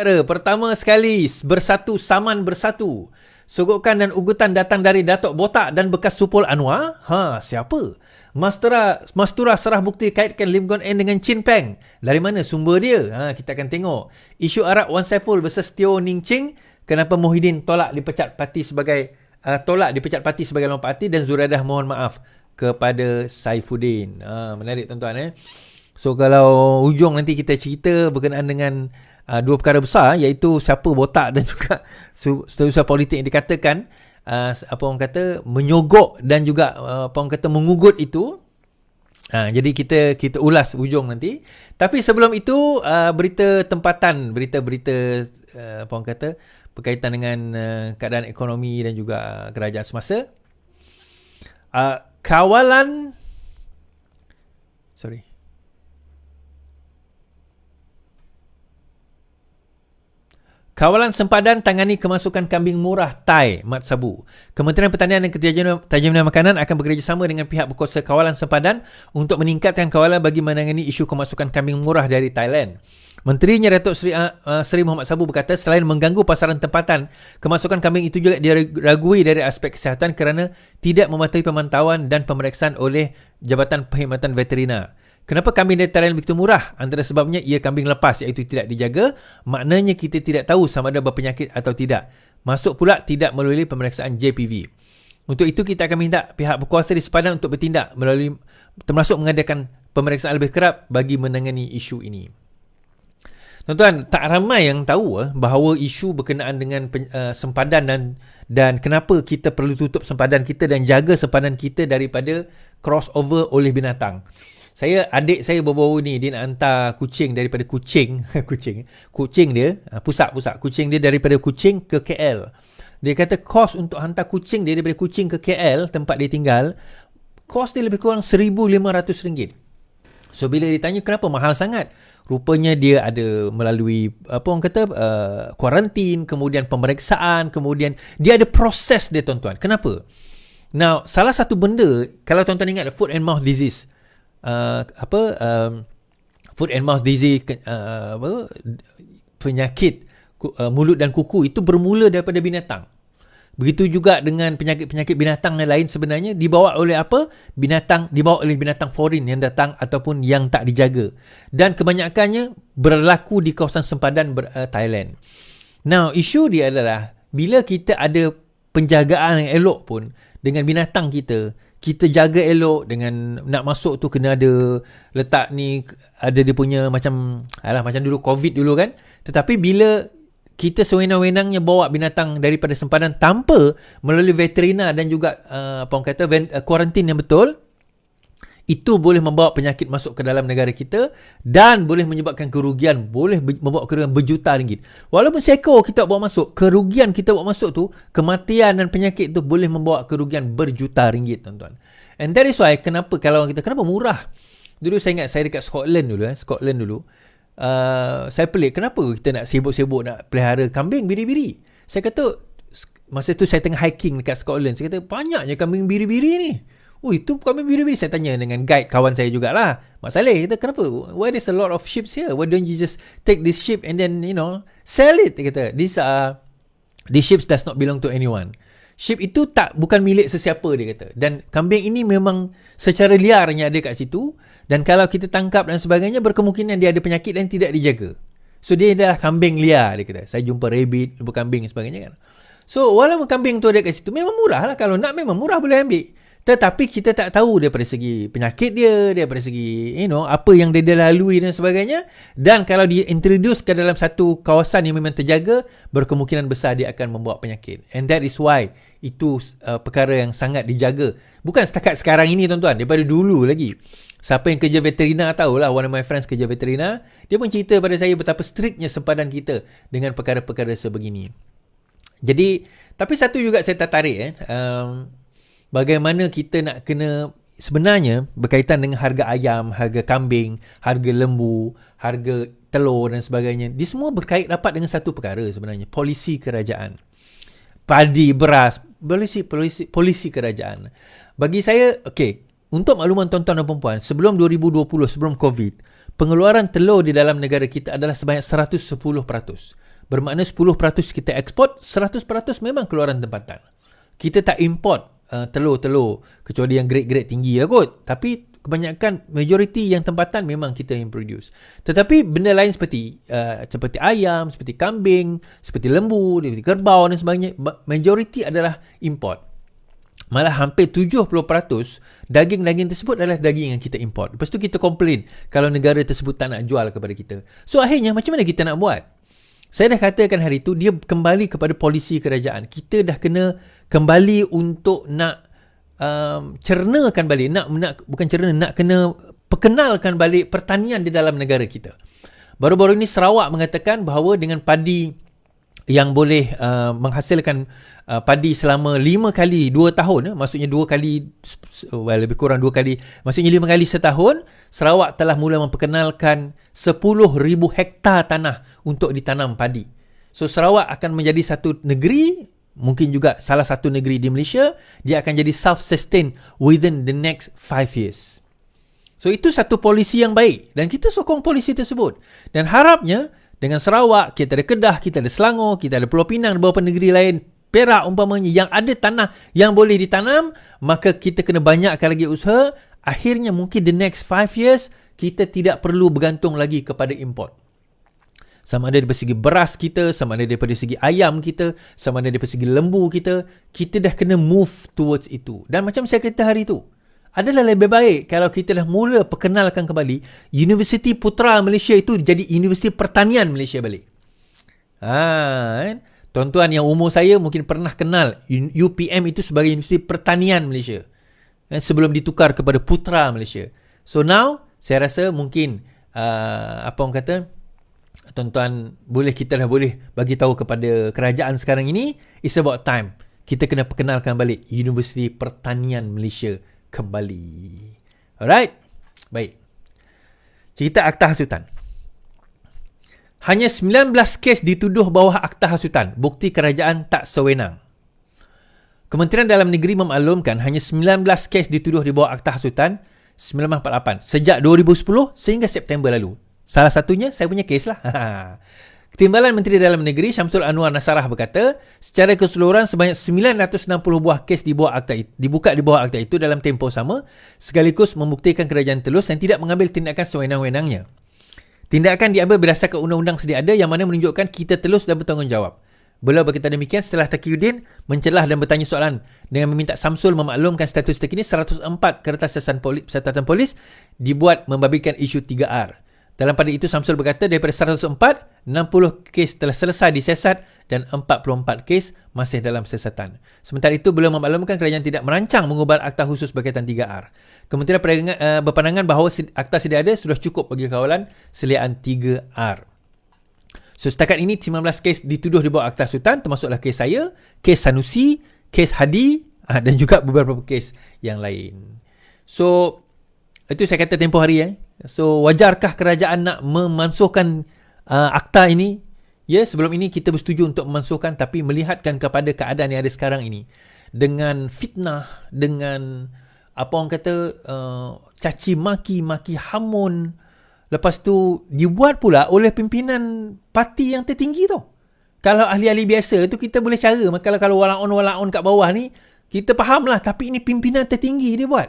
Pertama sekali, bersatu saman bersatu. Sogokan dan ugutan datang dari Datuk Botak dan bekas Supul Anwar. Siapa? Mastura serah bukti kaitkan Lim Guan Eng dengan Chin Peng. Dari mana sumber dia? Kita akan tengok. Isu Arab Wan Saiful versus Teo Ning Ching. Kenapa Muhyiddin tolak dipecat parti sebagai lawan parti, dan Zuraidah mohon maaf kepada Saifuddin. Menarik tuan-tuan. So kalau hujung nanti kita cerita berkenaan dengan dua perkara besar, iaitu siapa botak dan juga setiausaha politik yang dikatakan menyogok dan juga mengugut itu. Jadi kita ulas hujung nanti. Tapi sebelum itu berita tempatan, berita-berita berkaitan dengan keadaan ekonomi dan juga kerajaan semasa. Kawalan sempadan tangani kemasukan kambing murah Thai Mat Sabu. Kementerian Pertanian dan Ketajaman Makanan akan bekerjasama dengan pihak berkuasa kawalan sempadan untuk meningkatkan kawalan bagi menangani isu kemasukan kambing murah dari Thailand. Menterinya Datuk Seri Muhammad Sabu berkata selain mengganggu pasaran tempatan, kemasukan kambing itu juga diragui dari aspek kesihatan kerana tidak mematuhi pemantauan dan pemeriksaan oleh Jabatan Perkhidmatan Veterina. Kenapa kambing dari Thailand begitu murah? Antara sebabnya ia kambing lepas, iaitu tidak dijaga. Maknanya kita tidak tahu sama ada berpenyakit atau tidak. Masuk pula tidak melalui pemeriksaan JPV. Untuk itu kita akan minta pihak berkuasa di sepadan untuk bertindak termasuk mengadakan pemeriksaan lebih kerap bagi menangani isu ini. Tuan-tuan, tak ramai yang tahu bahawa isu berkenaan dengan sempadan dan kenapa kita perlu tutup sempadan kita dan jaga sempadan kita daripada crossover oleh binatang. Adik saya baru-baru ni dia nak hantar kucing daripada kucing dia, pusat kucing dia daripada Kuching ke KL. Dia kata kos untuk hantar kucing dia daripada Kuching ke KL, tempat dia tinggal, kos dia lebih kurang RM1,500. So bila ditanya kenapa mahal sangat, rupanya dia ada melalui kuarantin, kemudian pemeriksaan, kemudian dia ada proses dia, tuan-tuan. Kenapa? Now, salah satu benda, kalau tuan-tuan ingat foot and mouth disease, penyakit mulut dan kuku itu bermula daripada binatang. Begitu juga dengan penyakit-penyakit binatang yang lain sebenarnya dibawa oleh dibawa oleh binatang foreign yang datang ataupun yang tak dijaga. Dan kebanyakannya berlaku di kawasan sempadan Thailand. Now, isu dia adalah bila kita ada penjagaan yang elok pun dengan binatang kita jaga elok, dengan nak masuk tu kena ada letak ni, ada dia punya macam dulu COVID dulu kan. Tetapi bila kita sewenang-wenangnya bawa binatang daripada sempadan tanpa melalui veterina dan juga kuarantin yang betul, itu boleh membawa penyakit masuk ke dalam negara kita dan boleh menyebabkan kerugian, boleh membawa kerugian berjuta ringgit. Walaupun seekor kita bawa masuk, kerugian kita bawa masuk tu, kematian dan penyakit tu boleh membawa kerugian berjuta ringgit, tuan-tuan. And that is why kenapa murah. Dulu saya ingat saya dekat Scotland dulu. Saya pelik kenapa kita nak sibuk-sibuk nak pelihara kambing biri-biri. Saya kata masa tu saya tengah hiking dekat Scotland, saya kata banyaknya kambing biri-biri ni. Itu kambing biri-biri. Saya tanya dengan guide kawan saya jugalah, Mak Saleh, kata kenapa? Why there's a lot of sheep here? Why don't you just take this sheep and then sell it? Dia kata these sheep does not belong to anyone. Sheep itu bukan milik sesiapa, dia kata. Dan kambing ini memang secara liarnya ada kat situ, dan kalau kita tangkap dan sebagainya, berkemungkinan dia ada penyakit dan tidak dijaga. So dia adalah kambing liar, dia kata. Saya jumpa rabbit, kambing dan sebagainya kan. So walaupun kambing tu ada kat situ, memang murah lah. Kalau nak memang murah, boleh ambil. Tetapi kita tak tahu daripada segi penyakit dia, daripada segi apa yang dia lalui dan sebagainya. Dan kalau dia introduce ke dalam satu kawasan yang memang terjaga, berkemungkinan besar dia akan membawa penyakit. And that is why itu perkara yang sangat dijaga. Bukan setakat sekarang ini, tuan-tuan, daripada dulu lagi. Siapa yang kerja veterina tahulah, one of my friends kerja veterina, dia pun cerita pada saya betapa strictnya sempadan kita dengan perkara-perkara sebegini. Jadi, tapi satu juga saya tertarik bagaimana kita nak kena sebenarnya berkaitan dengan harga ayam, harga kambing, harga lembu, harga telur dan sebagainya. Dia semua berkait rapat dengan satu perkara sebenarnya, polisi kerajaan. Padi, beras, polisi kerajaan. Bagi saya, untuk makluman tuan-tuan dan puan-puan, sebelum 2020, sebelum COVID, pengeluaran telur di dalam negara kita adalah sebanyak 110%. Bermakna 10% kita ekspor, 100% memang keluaran tempatan. Kita tak import telur-telur kecuali yang grade-grade tinggi lah kot. Tapi kebanyakan majoriti yang tempatan memang kita yang produce. Tetapi benda lain seperti ayam, seperti kambing, seperti lembu, seperti kerbau dan sebagainya, majoriti adalah import. Malah hampir 70% daging-daging tersebut adalah daging yang kita import. Lepas tu kita komplain kalau negara tersebut tak nak jual kepada kita. So akhirnya macam mana kita nak buat? Saya dah katakan hari tu, dia kembali kepada polisi kerajaan. Kita dah kena kembali untuk nak cernakan balik, nak kena perkenalkan balik pertanian di dalam negara kita. Baru-baru ini Sarawak mengatakan bahawa dengan padi yang boleh menghasilkan padi selama 5 kali 2 tahun, maksudnya 2 kali, lebih kurang 2 kali, maksudnya 5 kali setahun, Sarawak telah mula memperkenalkan 10,000 hektar tanah untuk ditanam padi. So Sarawak akan menjadi satu negeri, mungkin juga salah satu negeri di Malaysia, dia akan jadi self-sustain within the next 5 years. So itu satu polisi yang baik dan kita sokong polisi tersebut. Dan harapnya dengan Sarawak, kita ada Kedah, kita ada Selangor, kita ada Pulau Pinang, beberapa negeri lain, Perak umpamanya, yang ada tanah yang boleh ditanam, maka kita kena banyakkan lagi usaha. Akhirnya mungkin the next 5 years, kita tidak perlu bergantung lagi kepada import. Sama ada daripada segi beras kita, sama ada daripada segi ayam kita, sama ada daripada segi lembu kita, kita dah kena move towards itu. Dan macam saya kata hari itu, adalah lebih baik kalau kita dah mula perkenalkan kembali Universiti Putra Malaysia itu jadi Universiti Pertanian Malaysia balik. Kan? Tuan-tuan yang umur saya mungkin pernah kenal UPM itu sebagai Universiti Pertanian Malaysia. Sebelum ditukar kepada Putra Malaysia. So now, saya rasa mungkin, apa orang kata, tuan-tuan kita dah boleh bagi tahu kepada kerajaan sekarang ini, it's about time. Kita kena perkenalkan balik Universiti Pertanian Malaysia kembali. Alright? Baik. Cerita Akta Hasutan. Hanya 19 kes dituduh bawah Akta Hasutan. Bukti kerajaan tak sewenang. Kementerian Dalam Negeri memaklumkan hanya 19 kes dituduh di bawah Akta Hasutan 1948 sejak 2010 sehingga September lalu. Salah satunya saya punya kes lah. Timbalan Menteri Dalam Negeri Syamsul Anwar Nasarah berkata, secara keseluruhan sebanyak 960 buah kes dibuka di bawah akta itu dalam tempoh sama, sekaligus membuktikan kerajaan telus dan tidak mengambil tindakan sewenang-wenangnya. Tindakan diambil berdasarkan undang-undang sedia ada yang mana menunjukkan kita telus dan bertanggungjawab. Beliau berkata demikian setelah Taqiyuddin mencelah dan bertanya soalan dengan meminta Samsul memaklumkan status terkini 104 kertas catatan polis dibuat membabikan isu 3R. Dalam pada itu Samsul berkata daripada 104, 60 kes telah selesai disiasat dan 44 kes masih dalam siasatan. Sementara itu beliau memaklumkan kerajaan tidak merancang mengubah akta khusus berkaitan 3R. Kementerian berpandangan bahawa akta sedia ada sudah cukup bagi kawalan seliaan 3R. So setakat ini 19 kes dituduh di bawah Akta Hasutan, termasuklah kes saya, kes Sanusi, kes Hadi dan juga beberapa kes yang lain. So itu saya kata tempoh hari. So wajarkah kerajaan nak memansuhkan akta ini? Ya, sebelum ini kita bersetuju untuk memansuhkan, tapi melihatkan kepada keadaan yang ada sekarang ini dengan fitnah, dengan apa orang kata caci maki hamun, lepas tu dibuat pula oleh pimpinan parti yang tertinggi tu. Kalau ahli-ahli biasa tu kita boleh cara, kalau walaun kat bawah ni kita fahamlah, tapi ini pimpinan tertinggi dia buat.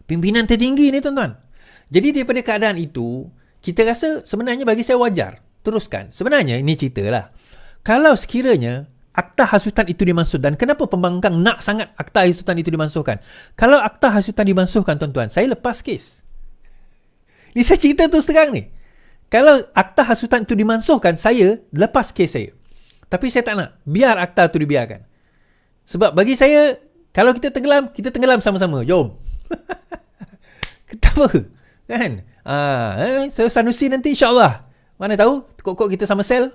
Pimpinan tertinggi ni tuan-tuan. Jadi daripada keadaan itu, kita rasa sebenarnya bagi saya wajar. Teruskan. Sebenarnya ini ceritalah. Kalau sekiranya Akta Hasutan itu dimansuhkan, dan kenapa pembangkang nak sangat Akta Hasutan itu dimansuhkan? Kalau Akta Hasutan dimansuhkan tuan-tuan, saya lepas kes. Ini saya cerita terus terang ni. Kalau Akta Hasutan itu dimansuhkan, saya lepas kes saya. Tapi saya tak nak. Biar akta itu dibiarkan. Sebab bagi saya, kalau kita tenggelam sama-sama. Jom. Tak apa. Kan? So Sanusi nanti insyaAllah. Mana tahu, kok kita sama sel.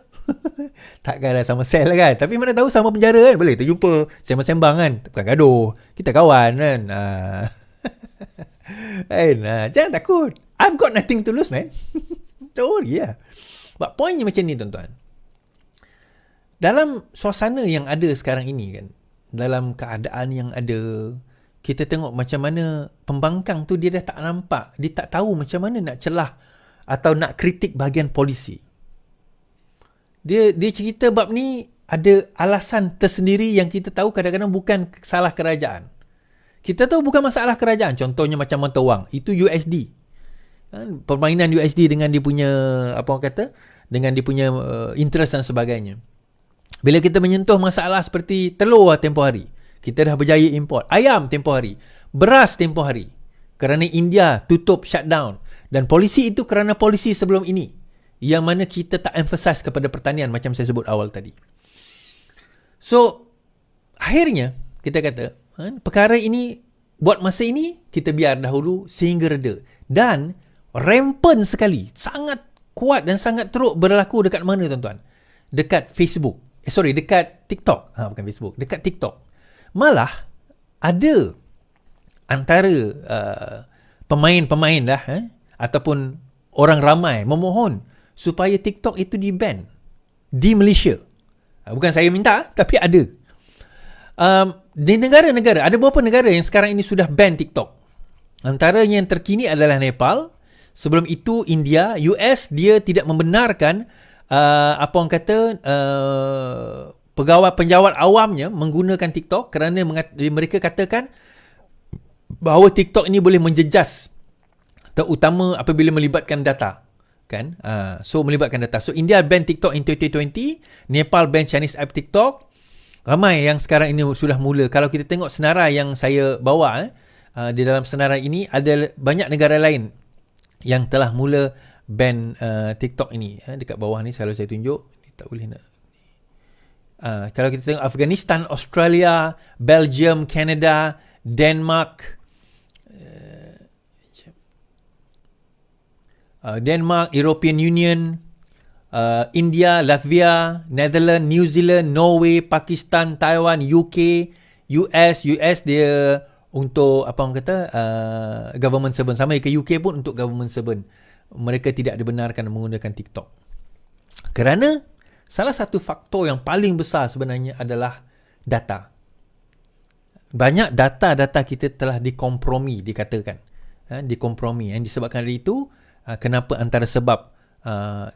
Takkanlah sama sel lah kan. Tapi mana tahu sama penjara kan. Boleh terjumpa. Sembang-sembang kan. Bukan gaduh. Kita kawan kan. Jangan takut. I've got nothing to lose, man. Don't worry lah. But pointnya macam ni tuan-tuan. Dalam suasana yang ada sekarang ini kan, dalam keadaan yang ada, kita tengok macam mana pembangkang tu dia dah tak nampak. Dia tak tahu macam mana nak celah atau nak kritik bahagian polisi. Dia cerita bab ni ada alasan tersendiri yang kita tahu kadang-kadang bukan salah kerajaan. Kita tahu bukan masalah kerajaan. Contohnya macam mata wang. Itu USD. Permainan USD dengan dia punya, apa orang kata, dengan dia punya interest dan sebagainya. Bila kita menyentuh masalah seperti telur tempoh hari, kita dah berjaya import. Ayam tempoh hari. Beras tempoh hari. Kerana India tutup, shutdown. Dan polisi itu kerana polisi sebelum ini. Yang mana kita tak emphasize kepada pertanian macam saya sebut awal tadi. So, akhirnya kita kata, perkara ini buat masa ini kita biar dahulu sehingga reda. Dan rampant sekali, sangat kuat dan sangat teruk berlaku dekat mana tuan-tuan? Dekat Facebook. Dekat TikTok. Bukan Facebook, dekat TikTok. Malah ada antara pemain-pemain dah ataupun orang ramai memohon supaya TikTok itu di-ban di Malaysia. Bukan saya minta, tapi ada. Di negara-negara, ada beberapa negara yang sekarang ini sudah ban TikTok. Antara yang terkini adalah Nepal. Sebelum itu India, US dia tidak membenarkan apa orang kata penjawat awamnya menggunakan TikTok kerana mereka katakan bahawa TikTok ini boleh menjejas, terutama apabila melibatkan data. Kan? So melibatkan data. So India ban TikTok in 2020, Nepal ban Chinese app TikTok. Ramai yang sekarang ini sudah mula. Kalau kita tengok senarai yang saya bawa di dalam senarai ini, ada banyak negara lain yang telah mula ban TikTok ini. Dekat bawah ni selalu saya tunjuk. Tak boleh nak. Kalau kita tengok Afghanistan, Australia, Belgium, Canada, Denmark, European Union, India, Latvia, Netherlands, New Zealand, Norway, Pakistan, Taiwan, UK, US dia untuk apa orang kata government servant. Sama ke UK pun untuk government servant. Mereka tidak dibenarkan menggunakan TikTok. Kerana salah satu faktor yang paling besar sebenarnya adalah data. Banyak data-data kita telah dikompromi, dikatakan. Dikompromi. Yang disebabkan dari itu, kenapa antara sebab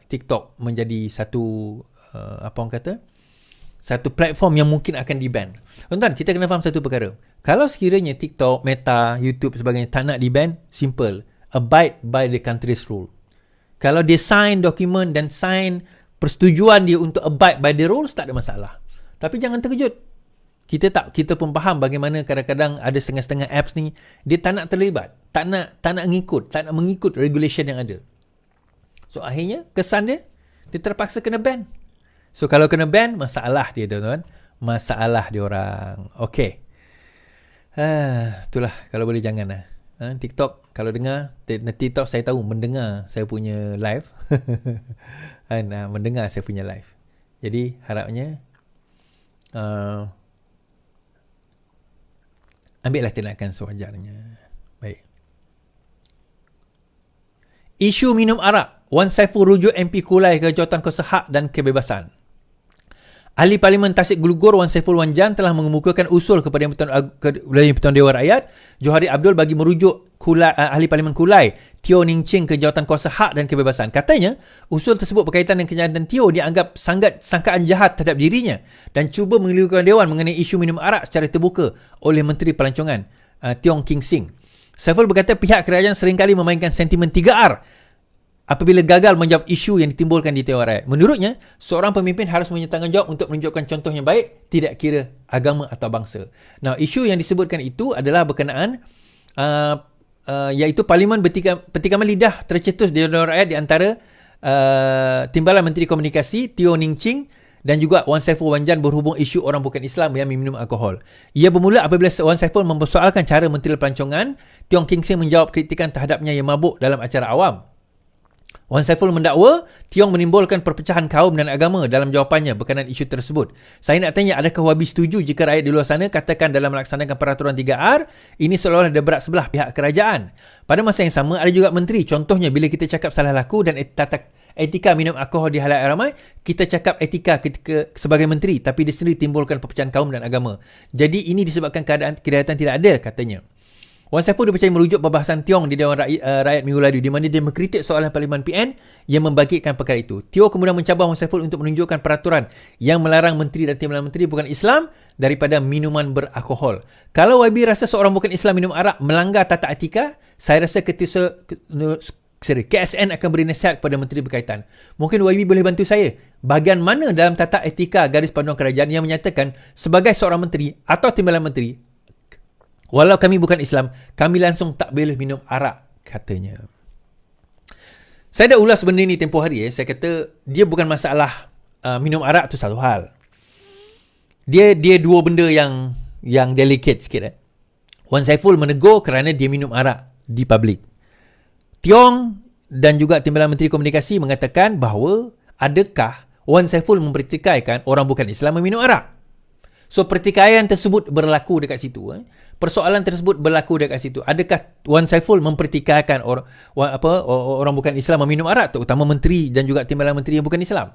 TikTok menjadi satu apa orang kata, satu platform yang mungkin akan di-ban. Tuan-tuan, kita kena faham satu perkara. Kalau sekiranya TikTok, Meta, YouTube sebagainya tak nak di-ban, simple. Abide by the country's rule. Kalau dia sign dokumen dan sign persetujuan dia untuk abide by the rules, tak ada masalah. Tapi jangan terkejut. Kita pun faham bagaimana kadang-kadang ada setengah-setengah apps ni dia tak nak terlibat, tak nak mengikut regulation yang ada. So akhirnya kesan dia terpaksa kena ban. So kalau kena ban, masalah dia tuan-tuan, masalah dia orang. Okey. Itulah, kalau boleh janganlah. TikTok kalau dengar, TikTok saya tahu mendengar saya punya live. Mendengar saya punya live. Jadi harapnya ambillah tindakan sewajarnya. Baik. Isu minum arak. Wan Saiful rujuk MP Kulai ke Jawatankuasa Hak dan Kebebasan. Ahli Parlimen Tasik Glugur Wan Saiful Wan Jan telah mengemukakan usul kepada Yang Pertuan Dewan Rakyat Johari Abdul bagi merujuk Ahli Parlimen Kulai Teo Ning Ching ke Jawatankuasa Hak dan Kebebasan. Katanya, usul tersebut berkaitan dengan kenyataan Teo dianggap sangat sangkaan jahat terhadap dirinya dan cuba mengelirukan Dewan mengenai isu minum arak secara terbuka oleh Menteri Pelancongan Tiong King Sing. Saiful berkata pihak kerajaan seringkali memainkan sentimen 3R apabila gagal menjawab isu yang ditimbulkan di Dewan Rakyat. Menurutnya, seorang pemimpin harus bertanggungjawab untuk menunjukkan contoh yang baik, tidak kira agama atau bangsa. Nah, isu yang disebutkan itu adalah berkenaan iaitu Parlimen bertikaman lidah tercetus di Dewan Rakyat di antara Timbalan Menteri Komunikasi Teo Ning Ching dan juga Wan Saiful Wan Jan berhubung isu orang bukan Islam yang minum alkohol. Ia bermula apabila Wan Saiful mempersoalkan cara Menteri Pelancongan Tiong King Sing menjawab kritikan terhadapnya yang mabuk dalam acara awam. Wan Saiful mendakwa Tiong menimbulkan perpecahan kaum dan agama dalam jawapannya berkenaan isu tersebut. Saya nak tanya, adakah Wabi setuju jika rakyat di luar sana katakan dalam melaksanakan peraturan 3R ini seolah-olah ada berat sebelah pihak kerajaan? Pada masa yang sama, ada juga menteri. Contohnya, bila kita cakap salah laku dan etika minum alkohol di halayak ramai, kita cakap etika ketika sebagai menteri, tapi di sendiri timbulkan perpecahan kaum dan agama. Jadi ini disebabkan keadaan tidak ada, katanya. Wan Saiful dipercayai merujuk perbahasan Tiong di Dewan Rakyat minggu lalu di mana dia mengkritik soalan Parlimen PN yang membangkitkan perkara itu. Tio kemudian mencabar Wan Saiful untuk menunjukkan peraturan yang melarang menteri dan timbalan menteri bukan Islam daripada minuman beralkohol. Kalau YB rasa seorang bukan Islam minum arak melanggar tata etika, saya rasa KSN akan beri nasihat kepada menteri berkaitan. Mungkin YB boleh bantu saya. Bahagian mana dalam tata etika garis panduan kerajaan yang menyatakan sebagai seorang menteri atau timbalan menteri, walau kami bukan Islam, kami langsung tak boleh minum arak, katanya. Saya dah ulas benda ni tempoh hari. Saya kata dia bukan masalah minum arak tu satu hal. Dia dua benda yang delicate sikit. Wan Saiful menegur kerana dia minum arak di public. Tiong dan juga Timbalan Menteri Komunikasi mengatakan bahawa adakah Wan Saiful mempertikaikan orang bukan Islam meminum arak. So pertikaian tersebut berlaku dekat situ. Persoalan tersebut berlaku dekat situ. Adakah Wan Saiful mempertikaikan orang bukan Islam meminum arak, terutama menteri dan juga timbalan menteri yang bukan Islam?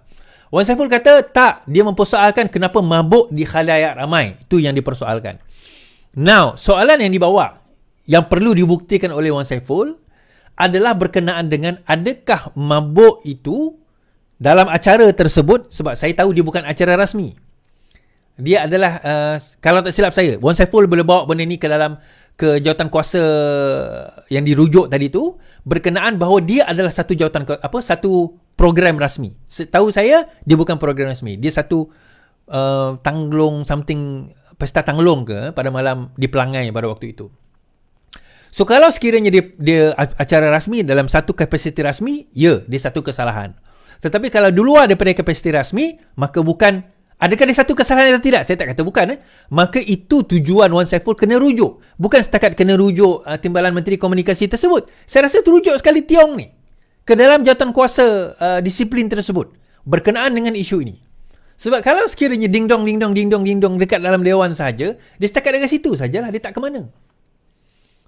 Wan Saiful kata tak, dia mempersoalkan kenapa mabuk di khalayak ramai. Itu yang dipersoalkan. Now, soalan yang dibawa yang perlu dibuktikan oleh Wan Saiful adalah berkenaan dengan adakah mabuk itu dalam acara tersebut, sebab saya tahu dia bukan acara rasmi. Dia adalah kalau tak silap saya, Wan Saiful boleh bawa benda ni ke jawatan kuasa yang dirujuk tadi tu berkenaan bahawa dia adalah satu satu program rasmi. Setahu saya dia bukan program rasmi. Dia satu tanglung something, pesta tanglung ke pada malam di Pelangai pada waktu itu. So kalau sekiranya dia acara rasmi dalam satu kapasiti rasmi, ya, dia satu kesalahan. Tetapi kalau di luar daripada kapasiti rasmi, maka bukan. Adakah dia satu kesalahan atau tidak? Saya tak kata bukan. Maka itu tujuan Wan Saiful kena rujuk. Bukan setakat kena rujuk Timbalan Menteri Komunikasi tersebut. Saya rasa terujuk sekali Tiong ni ke dalam jawatan kuasa disiplin tersebut berkenaan dengan isu ini. Sebab kalau sekiranya ding dong dekat dalam dewan saja, dia setakat dekat situ sajalah, dia tak ke mana.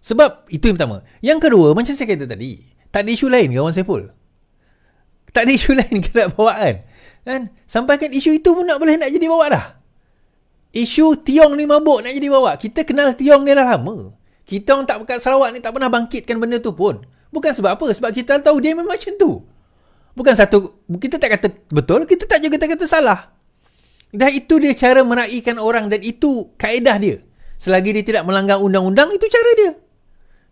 Sebab itu yang pertama. Yang kedua, macam saya kata tadi, tak ada isu lain ke Wan Saiful? Tak ada isu lain ke nak bawaan? Kan? Sampaikan isu itu pun nak jadi bawa dah. Isu Tiong ni mabuk nak jadi bawa. Kita kenal Tiong ni dah lama. Kita orang tak kat Sarawak ni tak pernah bangkitkan benda tu pun. Bukan sebab apa? Sebab kita tahu dia memang macam tu. Bukan satu, kita tak kata betul, kita tak juga tak kata salah. Dan itu dia cara meraihkan orang dan itu kaedah dia. Selagi dia tidak melanggar undang-undang, itu cara dia.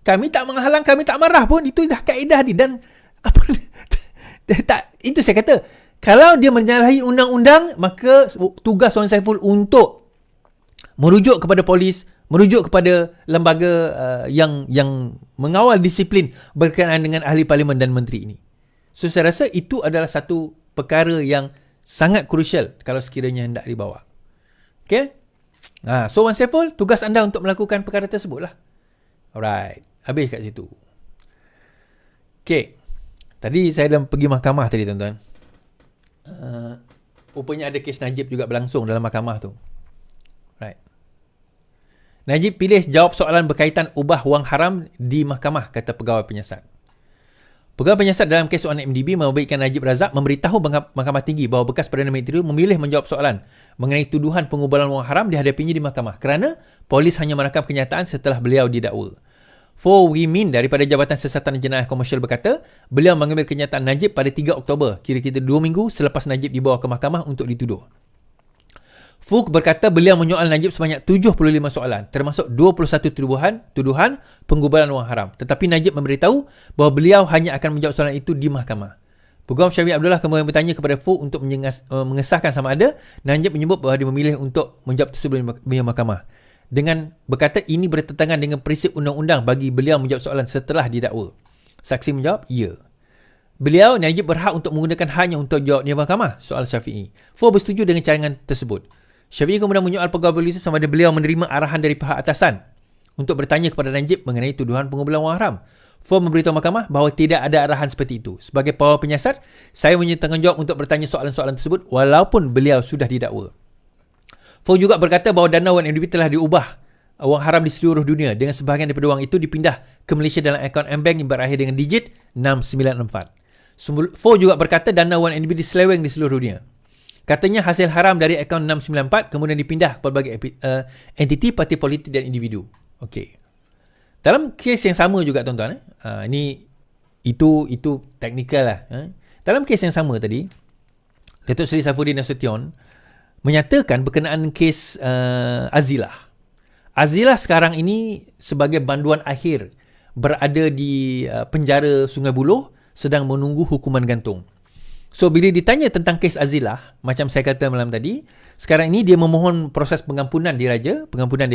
Kami tak menghalang, kami tak marah pun, itu dah kaedah dia. Dan itu saya kata, kalau dia menyalahi undang-undang, maka tugas Wan Saiful untuk merujuk kepada polis, merujuk kepada lembaga yang mengawal disiplin berkenaan dengan ahli parlimen dan menteri ini. So saya rasa itu adalah satu perkara yang sangat crucial kalau sekiranya hendak dibawa. Okay? So Wan Saiful, tugas anda untuk melakukan perkara tersebut lah. Alright. Habis kat situ. Okay. Tadi saya dah pergi mahkamah tadi, tuan-tuan. Rupanya ada kes Najib juga berlangsung dalam mahkamah tu. Right. Najib pilih jawab soalan berkaitan ubah wang haram di mahkamah, kata pegawai penyiasat. Pegawai penyiasat dalam kes soalan MDB membaikkan Najib Razak memberitahu Mahkamah Tinggi bahawa bekas Perdana Menteri memilih menjawab soalan mengenai tuduhan pengubalan wang haram dihadapinya di mahkamah kerana polis hanya merakam kenyataan setelah beliau didakwa. For Wimin daripada Jabatan Siasatan Jenayah Komersial berkata, beliau mengambil kenyataan Najib pada 3 Oktober, kira-kira 2 minggu selepas Najib dibawa ke mahkamah untuk dituduh. Fook berkata beliau menyoal Najib sebanyak 75 soalan, termasuk 21 tuduhan pengubalan wang haram. Tetapi Najib memberitahu bahawa beliau hanya akan menjawab soalan itu di mahkamah. Peguam Syafiq Abdullah kemudian bertanya kepada Fook untuk mengesahkan sama ada Najib menyebut bahawa dia memilih untuk menjawab tersebut di mahkamah. Dengan berkata ini bertentangan dengan prinsip undang-undang bagi beliau menjawab soalan setelah didakwa. Saksi menjawab, ya. Beliau, Najib berhak untuk menggunakan haknya untuk jawab di mahkamah soal Syafi'i. Fook bersetuju dengan cadangan tersebut. Syafi'i kemudian menyoal pegawai polis sama ada beliau menerima arahan dari pihak atasan untuk bertanya kepada Najib mengenai tuduhan pengubalan wang haram. Fook memberitahu mahkamah bahawa tidak ada arahan seperti itu. Sebagai pegawai penyiasat, saya punya tanggungjawab untuk bertanya soalan-soalan tersebut walaupun beliau sudah didakwa. Fook juga berkata bahawa dana wang MDB telah diubah wang haram di seluruh dunia dengan sebahagian daripada wang itu dipindah ke Malaysia dalam akaun M-Bank yang berakhir dengan digit 694. Fook juga berkata dana wang MDB diseleweng di seluruh dunia. Katanya hasil haram dari akaun 694 kemudian dipindah ke pelbagai entiti, parti politik dan individu. Okey. Dalam kes yang sama juga tuan-tuan, itu teknikal lah. Dalam kes yang sama tadi, Datuk Seri Saifuddin Nasution menyatakan berkenaan kes Azilah. Azilah sekarang ini sebagai banduan akhir berada di penjara Sungai Buloh sedang menunggu hukuman gantung. So bila ditanya tentang kes Azilah, macam saya kata malam tadi, sekarang ini dia memohon proses pengampunan diraja, pengampunan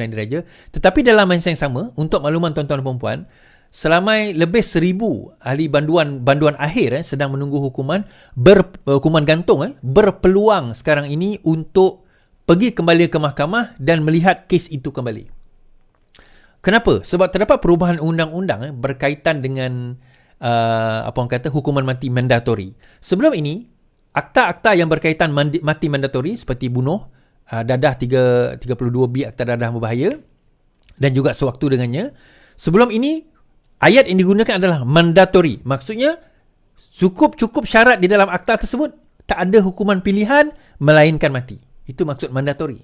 diraja, tetapi dalam masa yang sama, untuk makluman tuan-tuan dan puan-puan, selama lebih 1,000 ahli banduan akhir sedang menunggu hukuman gantung berpeluang sekarang ini untuk pergi kembali ke mahkamah dan melihat kes itu kembali. Kenapa? Sebab terdapat perubahan undang-undang berkaitan dengan hukuman mati mandatori. Sebelum ini, akta-akta yang berkaitan mati mandatori seperti bunuh, dadah 32B akta dadah berbahaya dan juga sewaktu dengannya. Sebelum ini, ayat yang digunakan adalah mandatori. Maksudnya, cukup syarat di dalam akta tersebut, tak ada hukuman pilihan melainkan mati. Itu maksud mandatori.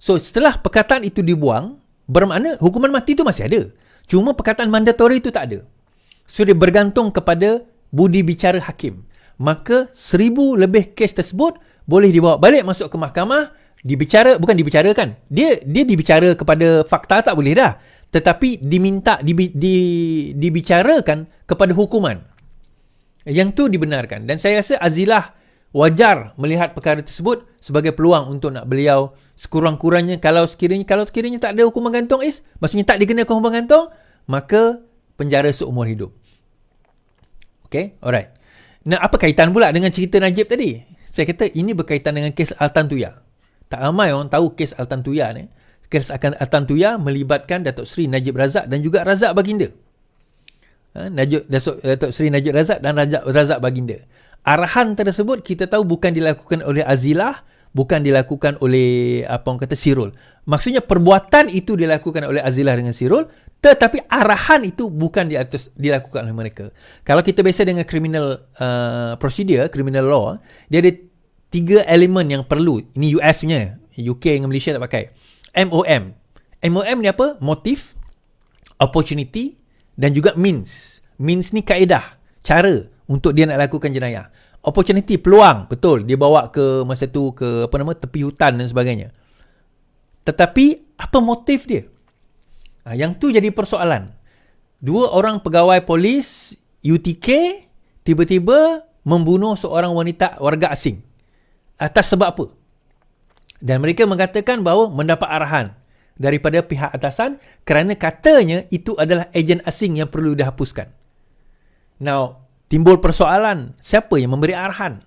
So, setelah perkataan itu dibuang, bermakna hukuman mati itu masih ada. Cuma perkataan mandatori itu tak ada. So, dia bergantung kepada budi bicara hakim. Maka 1,000 lebih kes tersebut boleh dibawa balik masuk ke mahkamah, bukan dibicarakan. Dia dibicara kepada fakta tak boleh dah. Tetapi diminta dibicarakan kepada hukuman. Yang tu dibenarkan. Dan saya rasa Azilah wajar melihat perkara tersebut sebagai peluang untuk nak beliau sekurang-kurangnya kalau sekiranya tak ada hukuman gantung maksudnya tak dikenakan hukuman gantung, maka penjara seumur hidup. Okay, alright. Nah, apa kaitan pula dengan cerita Najib tadi? Saya kata ini berkaitan dengan kes Altan Tuya. Tak ramai orang tahu kes Altan Tuya ni. Kes Altan Tuya melibatkan Datuk Seri Najib Razak dan juga Razak Baginda. Datuk Seri Najib Razak dan Razak Baginda. Arahan tersebut kita tahu bukan dilakukan oleh Azilah, bukan dilakukan oleh Sirul. Maksudnya perbuatan itu dilakukan oleh Azilah dengan Sirul, tetapi arahan itu bukan dilakukan oleh mereka. Kalau kita biasa dengan criminal procedure, criminal law, dia ada 3 elemen yang perlu. Ini US punya, UK dengan Malaysia tak pakai. MOM. MOM ni apa? Motif, opportunity dan juga means. Means ni kaedah, cara untuk dia nak lakukan jenayah. Opportunity, peluang, betul, dia bawa ke masa tu ke tepi hutan dan sebagainya. Tetapi apa motif dia? Yang tu jadi persoalan. 2 orang pegawai polis UTK tiba-tiba membunuh seorang wanita warga asing. Atas sebab apa? Dan mereka mengatakan bahawa mendapat arahan daripada pihak atasan kerana katanya itu adalah ejen asing yang perlu dihapuskan. Now, timbul persoalan, siapa yang memberi arahan?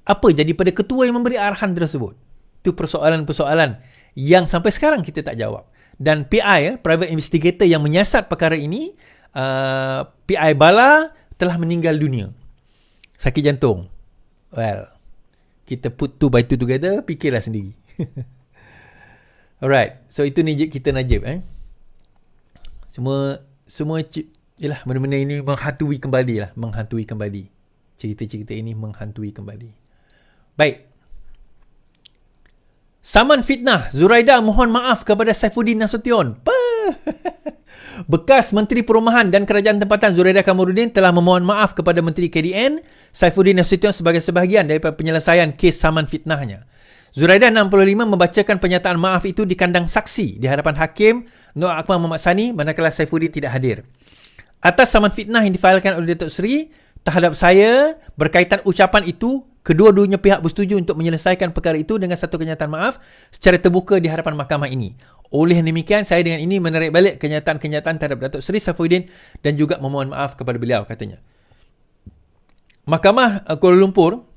Apa jadi pada ketua yang memberi arahan tersebut? Itu persoalan-persoalan yang sampai sekarang kita tak jawab. Dan PI, private investigator yang menyiasat perkara ini, PI Bala telah meninggal dunia. Sakit jantung. Well, kita put 2 by 2 together, fikirlah sendiri. Alright, so itu kita Najib. Semua yalah, benda-benda ini menghantui kembali. Cerita-cerita ini menghantui kembali. Baik. Saman fitnah, Zuraida mohon maaf kepada Saifuddin Nasution. Bekas Menteri Perumahan dan Kerajaan Tempatan Zuraida Kamaruddin telah memohon maaf kepada Menteri KDN Saifuddin Nasution sebagai sebahagian daripada penyelesaian kes saman fitnahnya. Zuraida 65 membacakan pernyataan maaf itu di kandang saksi di hadapan Hakim Nur Akmal Muhammad Sani manakala Saifuddin tidak hadir. Atas saman fitnah yang difailkan oleh Datuk Seri terhadap saya berkaitan ucapan itu, kedua-duanya pihak bersetuju untuk menyelesaikan perkara itu dengan satu kenyataan maaf secara terbuka di hadapan mahkamah ini. Oleh demikian, saya dengan ini menarik balik kenyataan-kenyataan terhadap Datuk Seri Saifuddin dan juga memohon maaf kepada beliau, katanya. Mahkamah Kuala Lumpur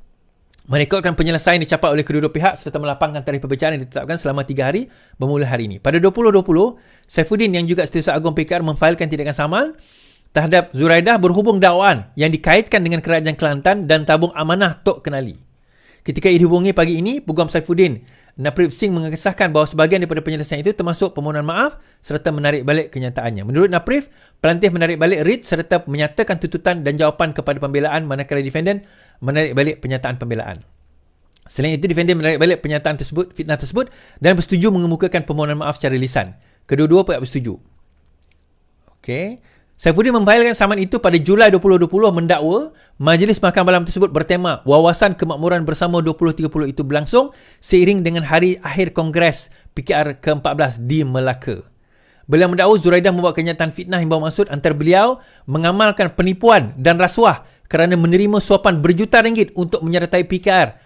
merekodkan penyelesaian dicapai oleh kedua-dua pihak serta melapangkan tarikh pembacaan yang ditetapkan selama 3 hari bermula hari ini. Pada 2020, Saifuddin yang juga Setiausaha Agung PKR memfailkan tindakan saman terhadap Zuraidah berhubung dakwaan yang dikaitkan dengan Kerajaan Kelantan dan tabung amanah Tok Kenali. Ketika ia dihubungi pagi ini, Peguam Saifuddin, Naprip Singh mengesahkan bahawa sebahagian daripada penyelesaian itu termasuk permohonan maaf serta menarik balik kenyataannya. Menurut Naprip, pelantiah menarik balik writ serta menyatakan tuntutan dan jawapan kepada pembelaan manakala defendant menarik balik pernyataan pembelaan. Selain itu, defendant menarik balik pernyataan tersebut, fitnah tersebut dan bersetuju mengemukakan permohonan maaf secara lisan. Kedua-dua pihak bersetuju. Okey. Saifuddin memfailkan saman itu pada Julai 2020 mendakwa Majlis Mahkamah Alam tersebut bertema Wawasan Kemakmuran Bersama 2030 itu berlangsung seiring dengan hari akhir Kongres PKR ke-14 di Melaka. Beliau mendakwa Zuraidah membuat kenyataan fitnah yang bawa maksud antara beliau mengamalkan penipuan dan rasuah kerana menerima suapan berjuta ringgit untuk menyertai PKR,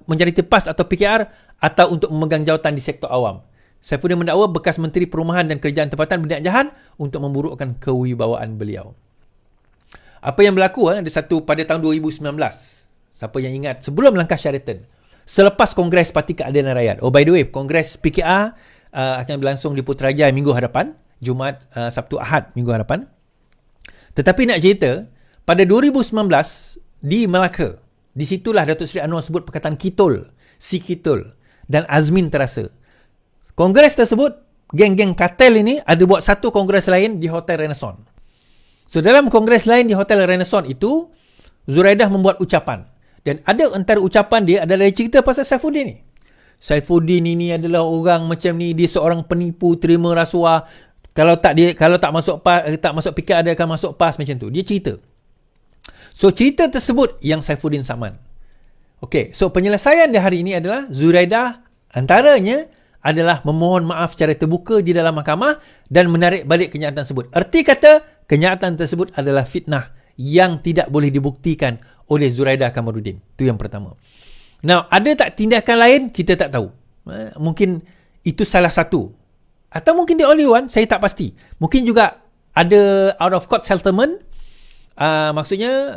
menjadi PAS atau PKR atau untuk memegang jawatan di sektor awam. Saifuddin mendakwa bekas Menteri Perumahan dan Kerajaan Tempatan Bernard Jahan untuk memburukkan kewibawaan beliau. Apa yang berlaku ada satu pada tahun 2019. Siapa yang ingat sebelum langkah Sheraton, selepas Kongres Parti Keadilan Rakyat. Oh by the way, Kongres PKR akan berlangsung di Putrajaya minggu hadapan, Jumaat, Sabtu, Ahad minggu hadapan. Tetapi nak cerita, pada 2019 di Melaka, di situlah Datuk Seri Anwar sebut perkataan kitol, si kitol dan Azmin terasa. Kongres tersebut, geng-geng kartel ini ada buat satu kongres lain di Hotel Renaissance. So dalam kongres lain di Hotel Renaissance itu, Zuraidah membuat ucapan. Dan ada antara ucapan dia adalah cerita pasal Saifuddin ni. Saifuddin ini adalah orang macam ni, dia seorang penipu, terima rasuah. Kalau tak masuk PKR dia akan masuk PAS macam tu. Dia cerita. So cerita tersebut yang Saifuddin saman. Okey, so penyelesaian dia hari ini adalah Zuraidah antaranya adalah memohon maaf secara terbuka di dalam mahkamah dan menarik balik kenyataan tersebut. Erti kata, kenyataan tersebut adalah fitnah yang tidak boleh dibuktikan oleh Zuraidah Kamaruddin. Itu yang pertama. Now, ada tak tindakan lain? Kita tak tahu. Mungkin itu salah satu. Atau mungkin the only one, saya tak pasti. Mungkin juga ada out of court settlement. Maksudnya,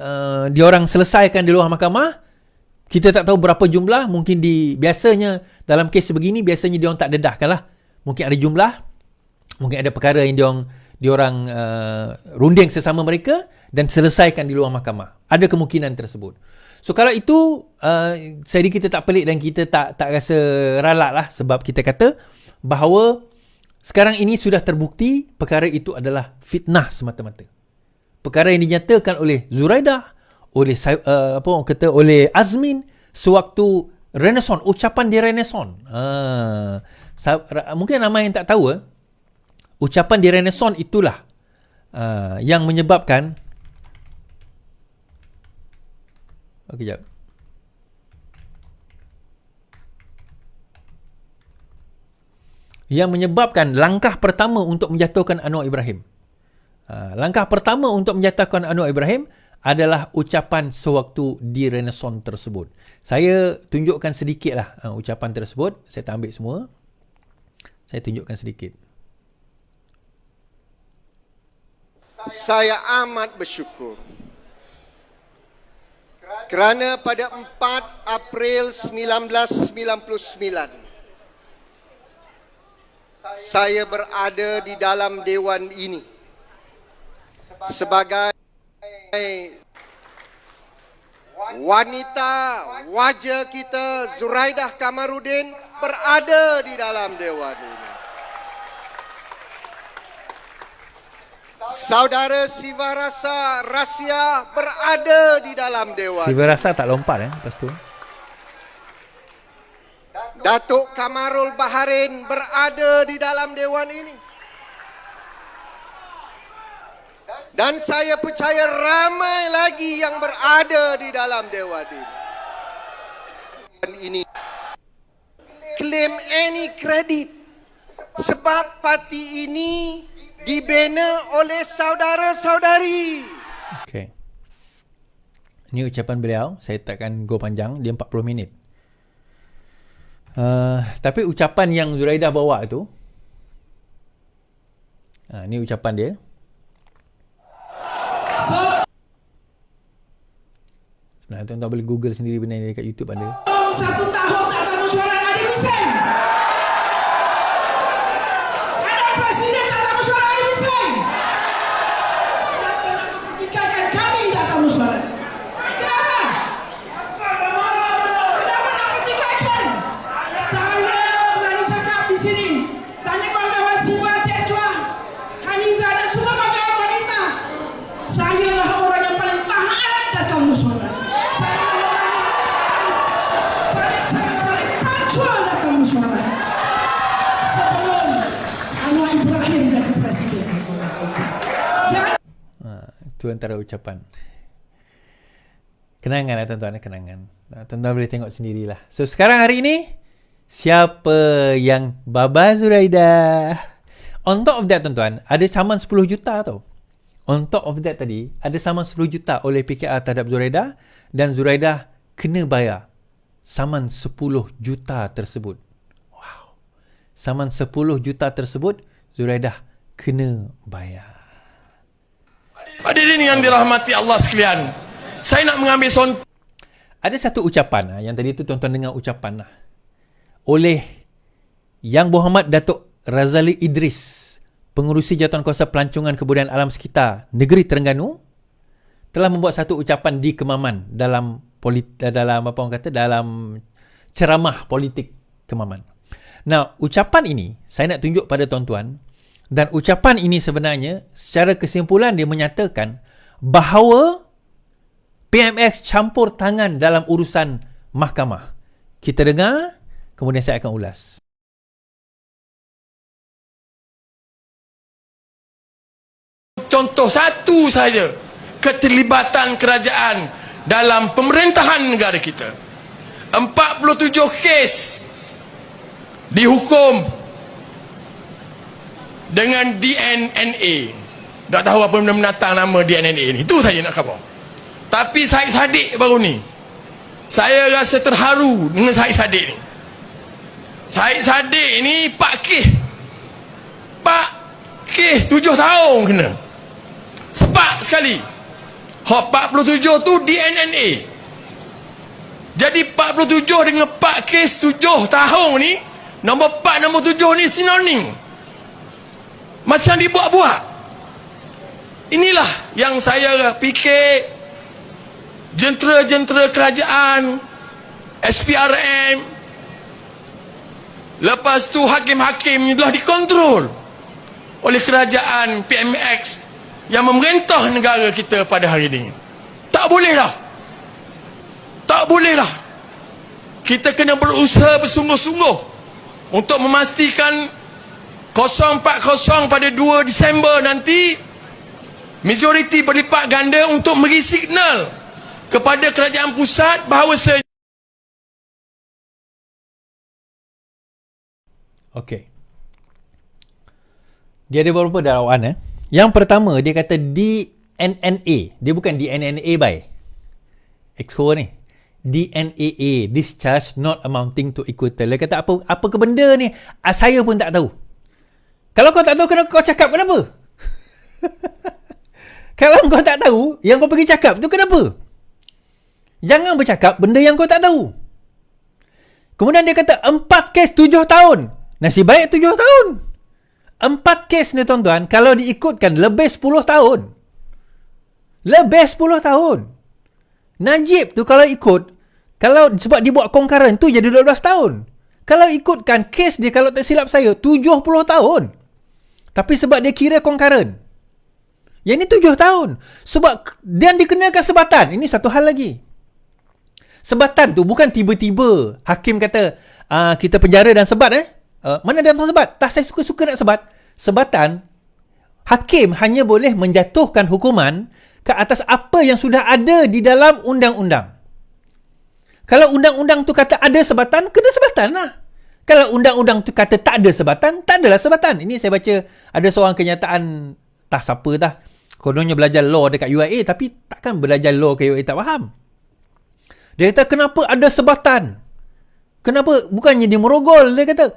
diorang selesaikan di luar mahkamah. Kita tak tahu berapa jumlah. Mungkin biasanya dalam kes sebegini, biasanya diorang tak dedahkan lah. Mungkin ada jumlah. Mungkin ada perkara yang diorang runding sesama mereka dan selesaikan di luar mahkamah. Ada kemungkinan tersebut. So kalau itu, saya kita tak pelik dan kita tak rasa ralak lah. Sebab kita kata bahawa sekarang ini sudah terbukti perkara itu adalah fitnah semata-mata. Perkara yang dinyatakan oleh Zuraidah, oleh oleh Azmin sewaktu Renaissance, ucapan di Renaissance. Mungkin ramai yang tak tahu, ucapan di Renaissance itulah yang menyebabkan jap. Yang menyebabkan langkah pertama untuk menjatuhkan Anwar Ibrahim. Langkah pertama untuk menjatuhkan Anwar Ibrahim adalah ucapan sewaktu di Renaissance tersebut. Saya tunjukkan sedikit lah ucapan tersebut. Saya tak ambil semua. Saya tunjukkan sedikit. Saya amat bersyukur kerana pada 4 April 1999 saya berada di dalam dewan ini sebagai wanita wajah kita Zuraidah Kamaruddin berada di dalam dewan ini. Saudara Siva Rasa Rasia berada di dalam dewan. Siva Rasa tak lompat lepas tu. Datuk Kamarul Baharin berada di dalam dewan ini. Dan saya percaya ramai lagi yang berada di dalam dewan ini. Claim any credit sebab parti ini dibina oleh saudara-saudari. Okay. Ini ucapan beliau. Saya takkan go panjang. Dia 40 minit. Tapi ucapan yang Zuraidah bawa tu, ini ucapan dia. Sebenarnya tuan-tuan boleh Google sendiri benda ni dekat YouTube ada. 1 tahun tak tahu suara Adi Hussein. Ada presiden tak tahu suara Adi Hussein. Kenapa nak mempertikaikan kami tak tahu suara? Kenapa? Kenapa nak pertikaikan? Saya berani cakap di sini. Tanya kawan-kawan Siva, Tejwa, Haniza dan semua kawan-kawan wanita. Saya lah orang yang paling tahan tak tahu suara. Suara sebelum Anwar Ibrahim jadi presiden. Itu antara ucapan. Kenangan lah tuan-tuan, kenangan. Tuan-tuan boleh tengok sendirilah. So sekarang hari ini, siapa yang Baba Zuraidah? On top of that tuan-tuan, ada saman 10 juta tau. On top of that tadi, ada saman 10 juta oleh PKR terhadap Zuraidah, dan Zuraidah kena bayar saman 10 juta tersebut. Wow. Saman 10 juta tersebut, Zuraidah kena bayar. Hadirin yang dirahmati Allah sekalian, saya nak mengambil contoh. Ada satu ucapan yang tadi tu tuan-tuan dengar ucapan oleh Yang Berhormat Datuk Razali Idris, Pengerusi Jawatankuasa Pelancongan Kebudayaan Alam Sekitar Negeri Terengganu, telah membuat satu ucapan di Kemaman dalam dalam ceramah politik Kemaman. Nah, ucapan ini saya nak tunjuk pada tuan-tuan, dan ucapan ini sebenarnya secara kesimpulan dia menyatakan bahawa PMX campur tangan dalam urusan mahkamah. Kita dengar, kemudian saya akan ulas. Contoh satu saja keterlibatan kerajaan dalam pemerintahan negara kita. 47 kes dihukum dengan DNNA. Tak tahu apa benda menatang nama DNNA ni. Itu saja nak khabar. Tapi Syed Saddiq baru ni, saya rasa terharu dengan Syed Saddiq ni. Syed Saddiq ni Pak Kes 7 tahun kena. Sebab sekali hak 47 tu DNNA. Jadi 47 dengan Pak Kes 7 tahun ni, nombor 4 nombor 7 ni sinonim. Macam dibuat-buat. Inilah yang saya fikir jentera-jentera kerajaan, SPRM, lepas tu hakim-hakim telah dikontrol oleh kerajaan PMX yang memerintah negara kita pada hari ini. Tak boleh lah. Tak boleh lah. Kita kena berusaha bersungguh-sungguh untuk memastikan 040 pada 2 Disember nanti majoriti berlipat ganda untuk beri signal kepada kerajaan pusat bahawa Okey. Dia ada beberapa dakwaan. Yang pertama, dia kata DNNA. Dia bukan DNNA by Exco ni. DNAA, discharge not amounting to equator. Dia kata apa ke benda ni? Saya pun tak tahu. Kalau kau tak tahu, kenapa kau cakap? Kenapa? Kalau kau tak tahu, yang kau pergi cakap tu kenapa? Jangan bercakap benda yang kau tak tahu. Kemudian dia kata 4 kes 7 tahun. Nasib baik 7 tahun. 4 kes ni tuan-tuan, kalau diikutkan lebih 10 tahun. Lebih 10 tahun. Najib tu kalau ikut, kalau sebab dibuat concurrent tu jadi 12 tahun. Kalau ikutkan kes dia, kalau tak silap saya, 70 tahun. Tapi sebab dia kira concurrent, yang ni 7 tahun. Sebab dia dikenakan sebatan. Ini satu hal lagi. Sebatan tu bukan tiba-tiba hakim kata kita penjara dan sebat mana dia datang sebat? Tak, saya suka-suka nak sebat. Sebatan, hakim hanya boleh menjatuhkan hukuman ke atas apa yang sudah ada di dalam undang-undang. Kalau undang-undang tu kata ada sebatan, kena sebatan lah. Kalau undang-undang tu kata tak ada sebatan, tak adalah sebatan. Ini saya baca ada seorang kenyataan, tak siapa dah, kononnya belajar law dekat UIA, tapi takkan belajar law ke UIA tak faham. Dia kata kenapa ada sebatan? Kenapa? Bukannya dia merogol. Dia kata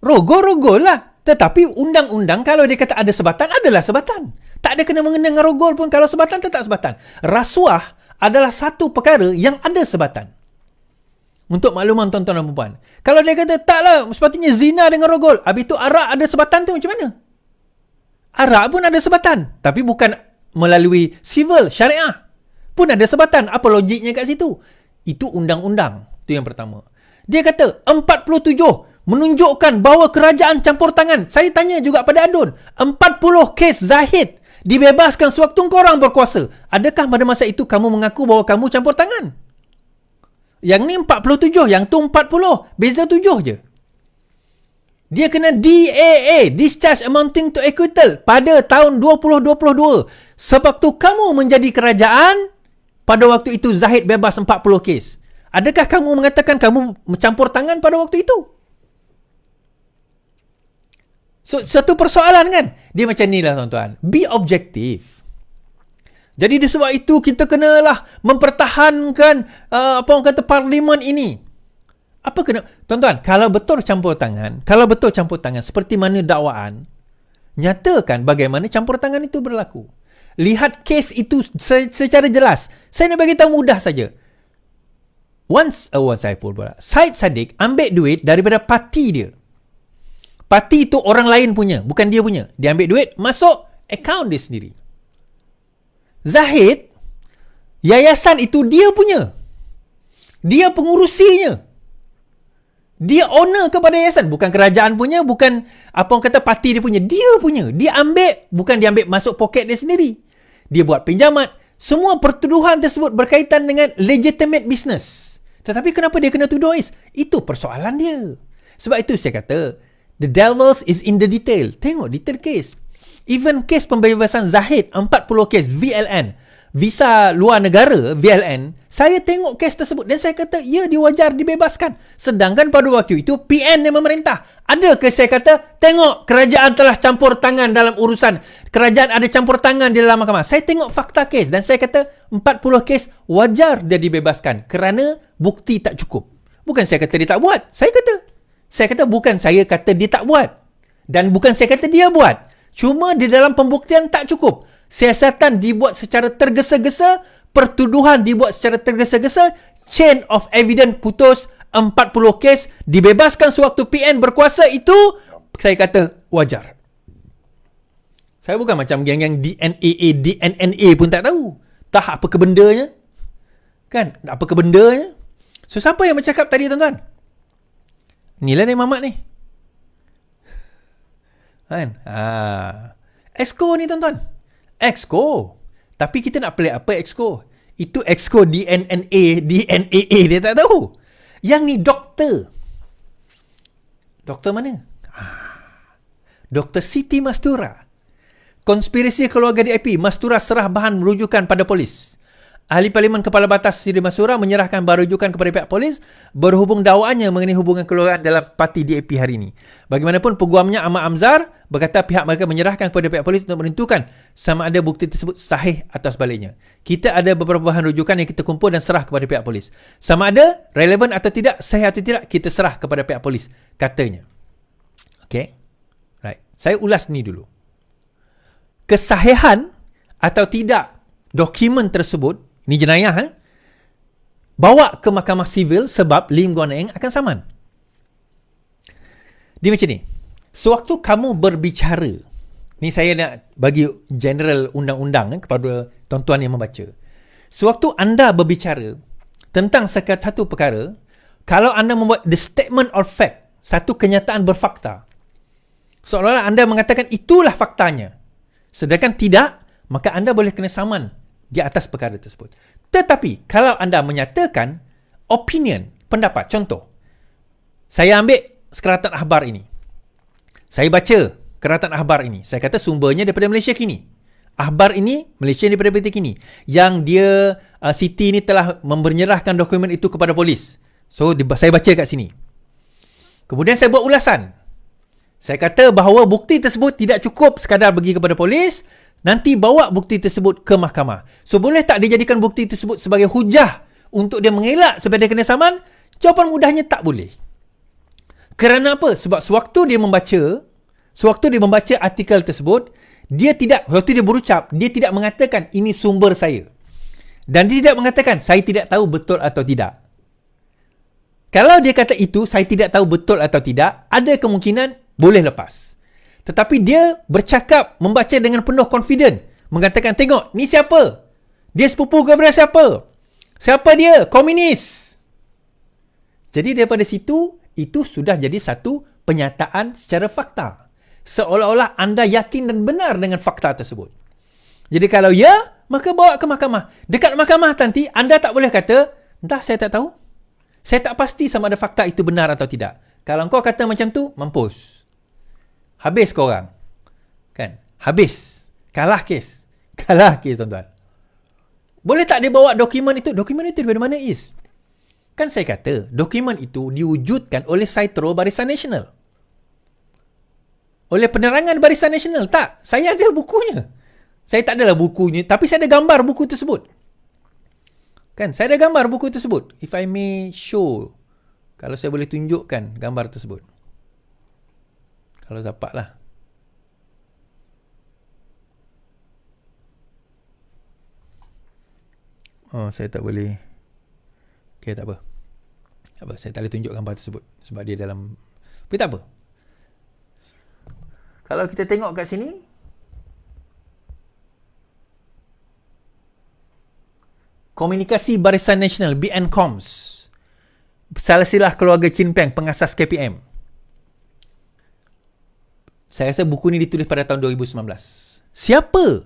rogol lah. Tetapi undang-undang kalau dia kata ada sebatan, adalah sebatan. Tak ada kena mengena dengan rogol pun. Kalau sebatan, tetap sebatan. Rasuah adalah satu perkara yang ada sebatan. Untuk makluman tuan-tuan dan puan. Kalau dia kata taklah, sepatutnya zina dengan rogol, habis tu arak ada sebatan tu macam mana? Arak pun ada sebatan, tapi bukan melalui civil, syariah. Pun ada sebatan. Apa logiknya kat situ? Itu undang-undang. Itu yang pertama. Dia kata 47 menunjukkan bahawa kerajaan campur tangan. Saya tanya juga pada Adun, 40 kes Zahid dibebaskan sewaktu korang berkuasa. Adakah pada masa itu kamu mengaku bahawa kamu campur tangan? Yang ni 47, yang tu 40. Beza 7 je. Dia kena DAA, Discharge Amounting to Acquittal, pada tahun 2022. Sebab tu kamu menjadi kerajaan, pada waktu itu Zahid bebas 40 kes. Adakah kamu mengatakan kamu mencampur tangan pada waktu itu? So, satu persoalan kan? Dia macam ni lah tuan-tuan. Be objektif. Jadi disebab itu kita kenalah mempertahankan apa orang kata parlimen ini. Apa kena? Tuan-tuan, kalau betul campur tangan seperti mana dakwaan, nyatakan bagaimana campur tangan itu berlaku. Lihat kes itu secara jelas. Saya nak bagi tahu mudah saja. Syed Saddiq ambil duit daripada parti dia. Parti itu orang lain punya, bukan dia punya. Dia ambil duit, masuk akaun dia sendiri. Zahid, yayasan itu dia punya. Dia pengurusinya. Dia owner kepada yayasan. Bukan kerajaan punya, bukan apa orang kata parti dia punya. Dia punya. Dia ambil, bukan dia ambil masuk poket dia sendiri. Dia buat pinjaman. Semua pertuduhan tersebut berkaitan dengan legitimate business. Tetapi kenapa dia kena tuduh Ais? Itu persoalan dia. Sebab itu saya kata, the devils is in the detail. Tengok detail kes. Even kes pembebasan Zahid, 40 kes VLN, visa luar negara, VLN, saya tengok kes tersebut dan saya kata, ya, dia wajar dibebaskan. Sedangkan pada waktu itu, PN yang memerintah. Adakah saya kata, tengok kerajaan telah campur tangan dalam urusan, kerajaan ada campur tangan di dalam mahkamah. Saya tengok fakta kes dan saya kata, 40 kes wajar dia dibebaskan kerana bukti tak cukup. Bukan saya kata dia tak buat. Saya kata bukan saya kata dia tak buat. Dan bukan saya kata dia buat. Cuma di dalam pembuktian tak cukup. Siasatan dibuat secara tergesa-gesa, pertuduhan dibuat secara tergesa-gesa, chain of evidence putus, 40 kes dibebaskan sewaktu PN berkuasa, itu saya kata wajar. Saya bukan macam geng-geng DNA pun tak tahu. Tak apa kebendanya. Kan? Apa kebendanya. So, siapa yang bercakap tadi tuan-tuan? Inilah ni Mamat ni. Kan? Exco ni tuan-tuan. Exco. Tapi kita nak pelik apa Exco? Itu Exco DNAA dia tak tahu. Yang ni doktor. Doktor mana? Dr. Siti Mastura. Konspirasi keluarga DIP. Mastura serah bahan merujukan pada polis. Ahli Parlimen Kepala Batas Siti Mastura menyerahkan bahan rujukan kepada pihak polis berhubung dakwaannya mengenai hubungan keluarga dalam parti DAP hari ini. Bagaimanapun peguamnya Ahmad Amzar berkata pihak mereka menyerahkan kepada pihak polis untuk menentukan sama ada bukti tersebut sahih atau sebaliknya. Kita ada beberapa bahan rujukan yang kita kumpul dan serah kepada pihak polis. Sama ada relevan atau tidak, sahih atau tidak, kita serah kepada pihak polis, katanya. Okay? Right. Saya ulas ni dulu. Kesahihan atau tidak dokumen tersebut, ini jenayah, bawa ke mahkamah sivil sebab Lim Guan Eng akan saman. Dia macam ni. Sewaktu kamu berbicara, ni saya nak bagi general undang-undang kepada tuan-tuan yang membaca. Sewaktu anda berbicara tentang satu perkara, kalau anda membuat the statement of fact, satu kenyataan berfakta, seolah-olah anda mengatakan itulah faktanya. Sedangkan tidak, maka anda boleh kena saman di atas perkara tersebut. Tetapi kalau anda menyatakan opinion, pendapat, contoh, saya ambil keratan akhbar ini, saya baca keratan akhbar ini, saya kata sumbernya daripada Malaysia Kini, akhbar ini Malaysia daripada Malaysia Kini, yang dia Siti ini telah menyerahkan dokumen itu kepada polis. So saya baca kat sini, kemudian saya buat ulasan, saya kata bahawa bukti tersebut tidak cukup sekadar pergi kepada polis, nanti bawa bukti tersebut ke mahkamah. So, boleh tak dijadikan bukti tersebut sebagai hujah untuk dia mengelak supaya dia kena saman? Jawapan mudahnya tak boleh. Kerana apa? Sebab sewaktu dia membaca artikel tersebut, waktu dia berucap, dia tidak mengatakan ini sumber saya. Dan dia tidak mengatakan saya tidak tahu betul atau tidak. Kalau dia kata itu, saya tidak tahu betul atau tidak, ada kemungkinan boleh lepas. Tetapi dia bercakap, membaca dengan penuh confident, mengatakan, tengok, ni siapa? Dia sepupu kepada siapa? Siapa dia? Komunis. Jadi daripada situ, itu sudah jadi satu penyataan secara fakta. Seolah-olah anda yakin dan benar dengan fakta tersebut. Jadi kalau ya, maka bawa ke mahkamah. Dekat mahkamah nanti, anda tak boleh kata, entah saya tak tahu. Saya tak pasti sama ada fakta itu benar atau tidak. Kalau kau kata macam tu, mampus. Habis korang. Kan? Habis. Kalah kes. Kalah kes, tuan-tuan. Boleh tak dia bawa dokumen itu? Dokumen itu dari mana, Is? Kan saya kata, dokumen itu diwujudkan oleh Saitro Barisan Nasional. Oleh penerangan Barisan Nasional. Tak, saya ada bukunya. Saya tak adalah bukunya, tapi saya ada gambar buku tersebut. Kan, saya ada gambar buku tersebut. If I may show. Kalau saya boleh tunjukkan gambar tersebut. Kalau dapatlah. Oh, saya tak boleh. Okay, tak apa. Tak apa, saya tak boleh tunjuk gambar tersebut. Sebab dia dalam... Tapi tak apa. Kalau kita tengok kat sini, Komunikasi Barisan Nasional, BNCOMS. Silsilah Keluarga Chin Peng, pengasas KPM. Saya rasa buku ni ditulis pada tahun 2019. Siapa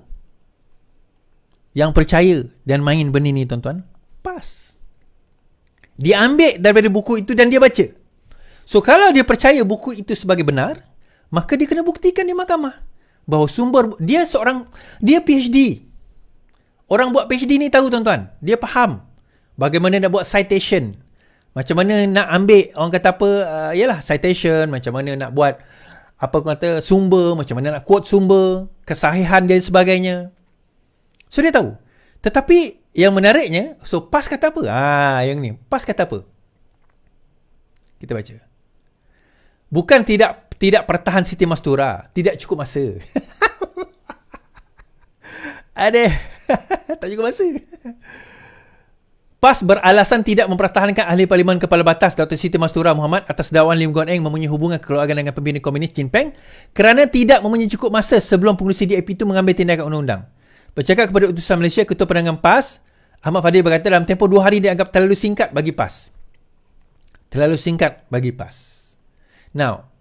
yang percaya dan main benda ni, tuan-tuan? PAS. Dia ambil daripada buku itu dan dia baca. So, kalau dia percaya buku itu sebagai benar, maka dia kena buktikan di mahkamah bahawa sumber dia PhD. Orang buat PhD ni tahu, tuan-tuan. Dia faham bagaimana nak buat citation. Macam mana nak ambil, orang kata apa, yalah, citation. Macam mana nak buat, apa kata, sumber. Macam mana nak quote sumber. Kesahihan dan sebagainya. So, dia tahu. Tetapi, yang menariknya, so, PAS kata apa? Yang ni. PAS kata apa? Kita baca. Bukan tidak pertahan Siti Mastura. Tidak cukup masa. Ada. Tak cukup masa. PAS beralasan tidak mempertahankan Ahli Parlimen Kepala Batas Dr. Siti Mastura Muhammad atas dakwaan Lim Guan Eng mempunyai hubungan kekeluargaan dengan pembina komunis Chin Peng kerana tidak mempunyai cukup masa sebelum pengurusi DAP itu mengambil tindakan undang-undang. Bercakap kepada utusan Malaysia, Ketua Penerangan PAS, Ahmad Fadil berkata dalam tempoh 2 hari dianggap terlalu singkat bagi PAS. Terlalu singkat bagi PAS. Now,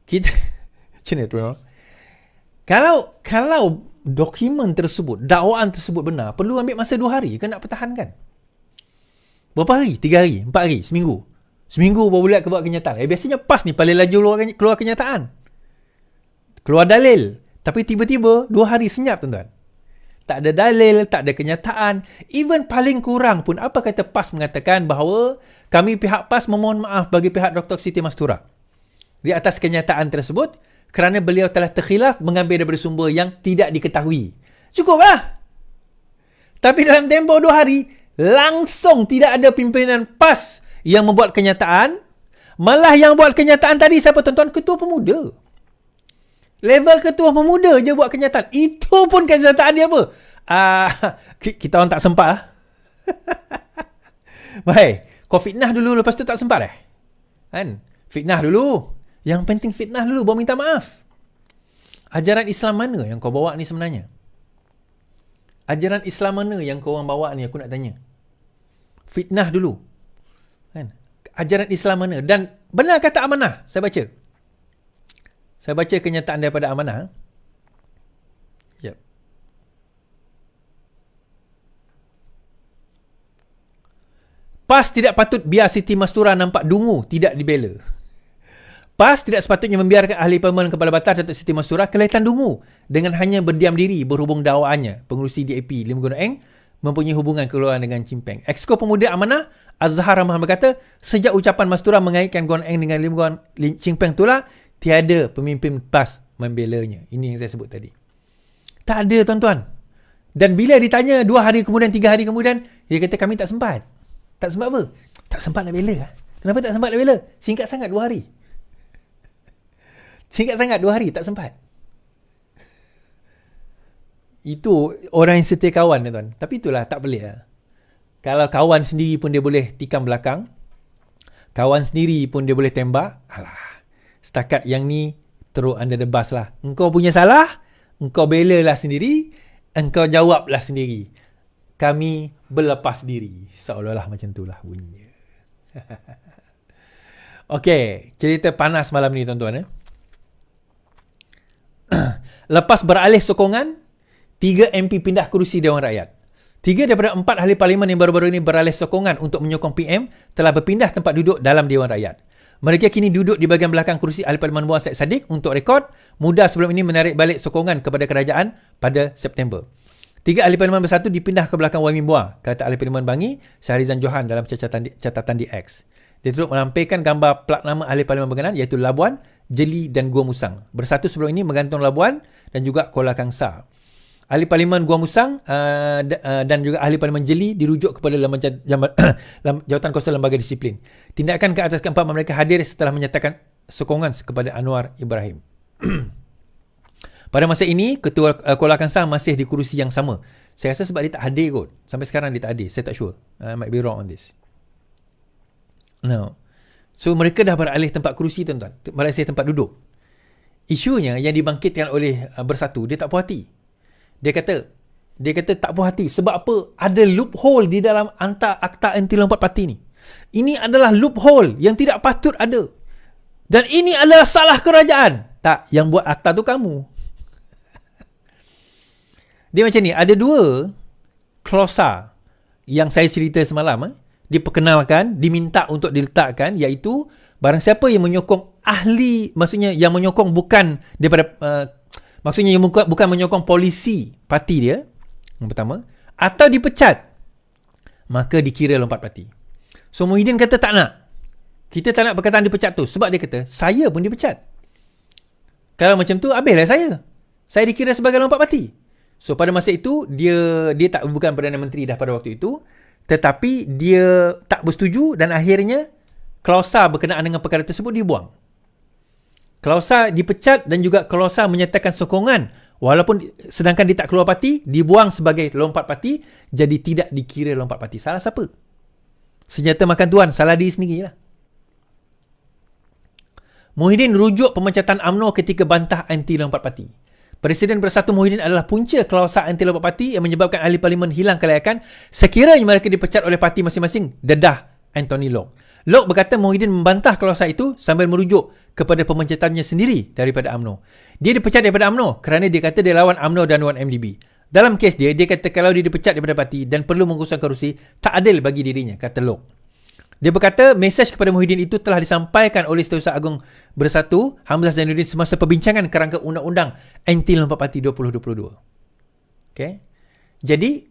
kita... Macam mana tu? Kalau dokumen tersebut, dakwaan tersebut benar, perlu ambil masa 2 hari kan nak pertahankan? Berapa hari? 3 hari? 4 hari? Seminggu? Seminggu baru boleh buat kenyataan. Biasanya PAS ni paling laju keluar kenyataan. Keluar dalil. Tapi tiba-tiba 2 hari senyap, tuan-tuan. Tak ada dalil, tak ada kenyataan. Even paling kurang pun, apa kata PAS mengatakan bahawa kami pihak PAS memohon maaf bagi pihak Dr. Siti Mastura di atas kenyataan tersebut kerana beliau telah terkhilaf mengambil daripada sumber yang tidak diketahui. Cukuplah. Tapi dalam tempoh 2 hari, langsung tidak ada pimpinan PAS yang membuat kenyataan. Malah yang buat kenyataan tadi siapa, tuan-tuan? Ketua Pemuda. Level Ketua Pemuda je buat kenyataan. Itu pun kenyataan dia apa? Kita orang tak sempat lah. Baik. Kau fitnah dulu, lepas tu tak sempat kan? Fitnah dulu. Yang penting fitnah dulu, baru minta maaf. Ajaran Islam mana yang kau bawa ni sebenarnya? Ajaran Islam mana yang kau orang bawa ni, aku nak tanya. Fitnah dulu. Kan? Ajaran Islam mana? Dan benar kata Amanah, saya baca. Saya baca kenyataan daripada Amanah. Sekejap. PAS tidak patut biar Siti Mastura nampak dungu, tidak dibela. PAS tidak sepatutnya membiarkan Ahli Parlimen Kepala Batas Datuk Siti Mastura kelihatan dungu dengan hanya berdiam diri berhubung dakwaannya. Pengurusi DAP Lim Guan Eng mempunyai hubungan kekeluargaan dengan Chin Peng. Exco Pemuda Amanah Azhar Rahman berkata, sejak ucapan Mastura mengaitkan Guan Eng dengan Chin Peng itulah, tiada pemimpin PAS membelanya. Ini yang saya sebut tadi. Tak ada, tuan-tuan. Dan bila ditanya 2 hari kemudian, 3 hari kemudian, dia kata kami tak sempat. Tak sempat apa? Tak sempat nak bela. Kenapa tak sempat nak bela? Singkat sangat 2 hari. Singkat sangat 2 hari, tak sempat. Itu orang yang setia kawan, tuan. Tapi itulah, tak pelik lah. Kalau kawan sendiri pun dia boleh tikam belakang, kawan sendiri pun dia boleh tembak, alah. Setakat yang ni teruk under the bus lah. Engkau punya salah, engkau bela lah sendiri, engkau jawablah sendiri. Kami berlepas diri. Seolah-olah macam tu lah bunyinya. Okey, cerita panas malam ni, tuan-tuan. Lepas beralih sokongan, 3 MP pindah kerusi Dewan Rakyat. 3 daripada 4 ahli parlimen yang baru-baru ini beralih sokongan untuk menyokong PM telah berpindah tempat duduk dalam Dewan Rakyat. Mereka kini duduk di bahagian belakang kerusi Ahli Parlimen Buang Syed Saddiq untuk rekod. Muda sebelum ini menarik balik sokongan kepada kerajaan pada September. 3 Ahli Parlimen Bersatu dipindah ke belakang Wai Min Buang, kata Ahli Parlimen Bangi Syahrizan Johan dalam catatan di X. Dia turut melampirkan gambar plat nama Ahli Parlimen berkenaan iaitu Labuan, Jeli dan Gua Musang. Bersatu sebelum ini menggantung Labuan dan juga Kuala Kangsar. Ahli Parlimen Gua Musang dan juga Ahli Parlimen Jeli dirujuk kepada Jawatan Kuasa Lembaga Disiplin. Tindakan ke atas keempat mereka hadir setelah menyatakan sokongan kepada Anwar Ibrahim. Pada masa ini, Ketua Kuala Kangsar masih di kerusi yang sama. Saya rasa sebab dia tak hadir kot. Sampai sekarang dia tak hadir. Saya tak sure. I might be wrong on this. Now, so mereka dah beralih tempat kerusi, tuan-tuan. Beralih tempat duduk. Isunya yang dibangkitkan oleh Bersatu, dia tak puas hati. Dia kata tak puas hati. Sebab apa? Ada loophole di dalam hantar Akta Anti Lompat Parti ni. Ini adalah loophole yang tidak patut ada. Dan ini adalah salah kerajaan. Tak, yang buat akta tu kamu. Dia macam ni, ada 2 klausa yang saya cerita semalam. Diperkenalkan, diminta untuk diletakkan, iaitu barang siapa yang menyokong ahli, maksudnya yang menyokong bukan daripada maksudnya yang bukan menyokong polisi parti dia, yang pertama, atau dipecat, maka dikira lompat parti. So Muhyiddin kata tak nak. Kita tak nak perkataan dipecat tu, sebab dia kata saya pun dipecat. Kalau macam tu, habislah saya. Saya dikira sebagai lompat parti. So pada masa itu dia bukan Perdana Menteri dah pada waktu itu, tetapi dia tak bersetuju dan akhirnya klausa berkenaan dengan perkara tersebut dibuang. Klausa dipecat dan juga klausa menyatakan sokongan walaupun sedangkan dia tak keluar parti, dibuang sebagai lompat parti, jadi tidak dikira lompat parti. Salah siapa? Senjata makan tuan, salah diri sendirilah. Muhyiddin rujuk pemecatan UMNO ketika bantah anti lompat parti. Presiden Bersatu Muhyiddin adalah punca klausa anti lompat parti yang menyebabkan ahli parlimen hilang kelayakan sekiranya mereka dipecat oleh parti masing-masing, dedah Anthony Locke. Locke berkata Muhyiddin membantah klausa itu sambil merujuk kepada pemecatannya sendiri daripada UMNO. Dia dipecat daripada UMNO kerana dia kata dia lawan UMNO dan lawan MDB. Dalam kes dia kata kalau dia dipecat daripada parti dan perlu mengusung kerusi, tak adil bagi dirinya, kata Locke. Dia berkata mesej kepada Muhyiddin itu telah disampaikan oleh Setiausaha Agung Bersatu Hamzah Zainuddin semasa perbincangan kerangka Undang-Undang Anti Lompat Parti 2022. Okay? Jadi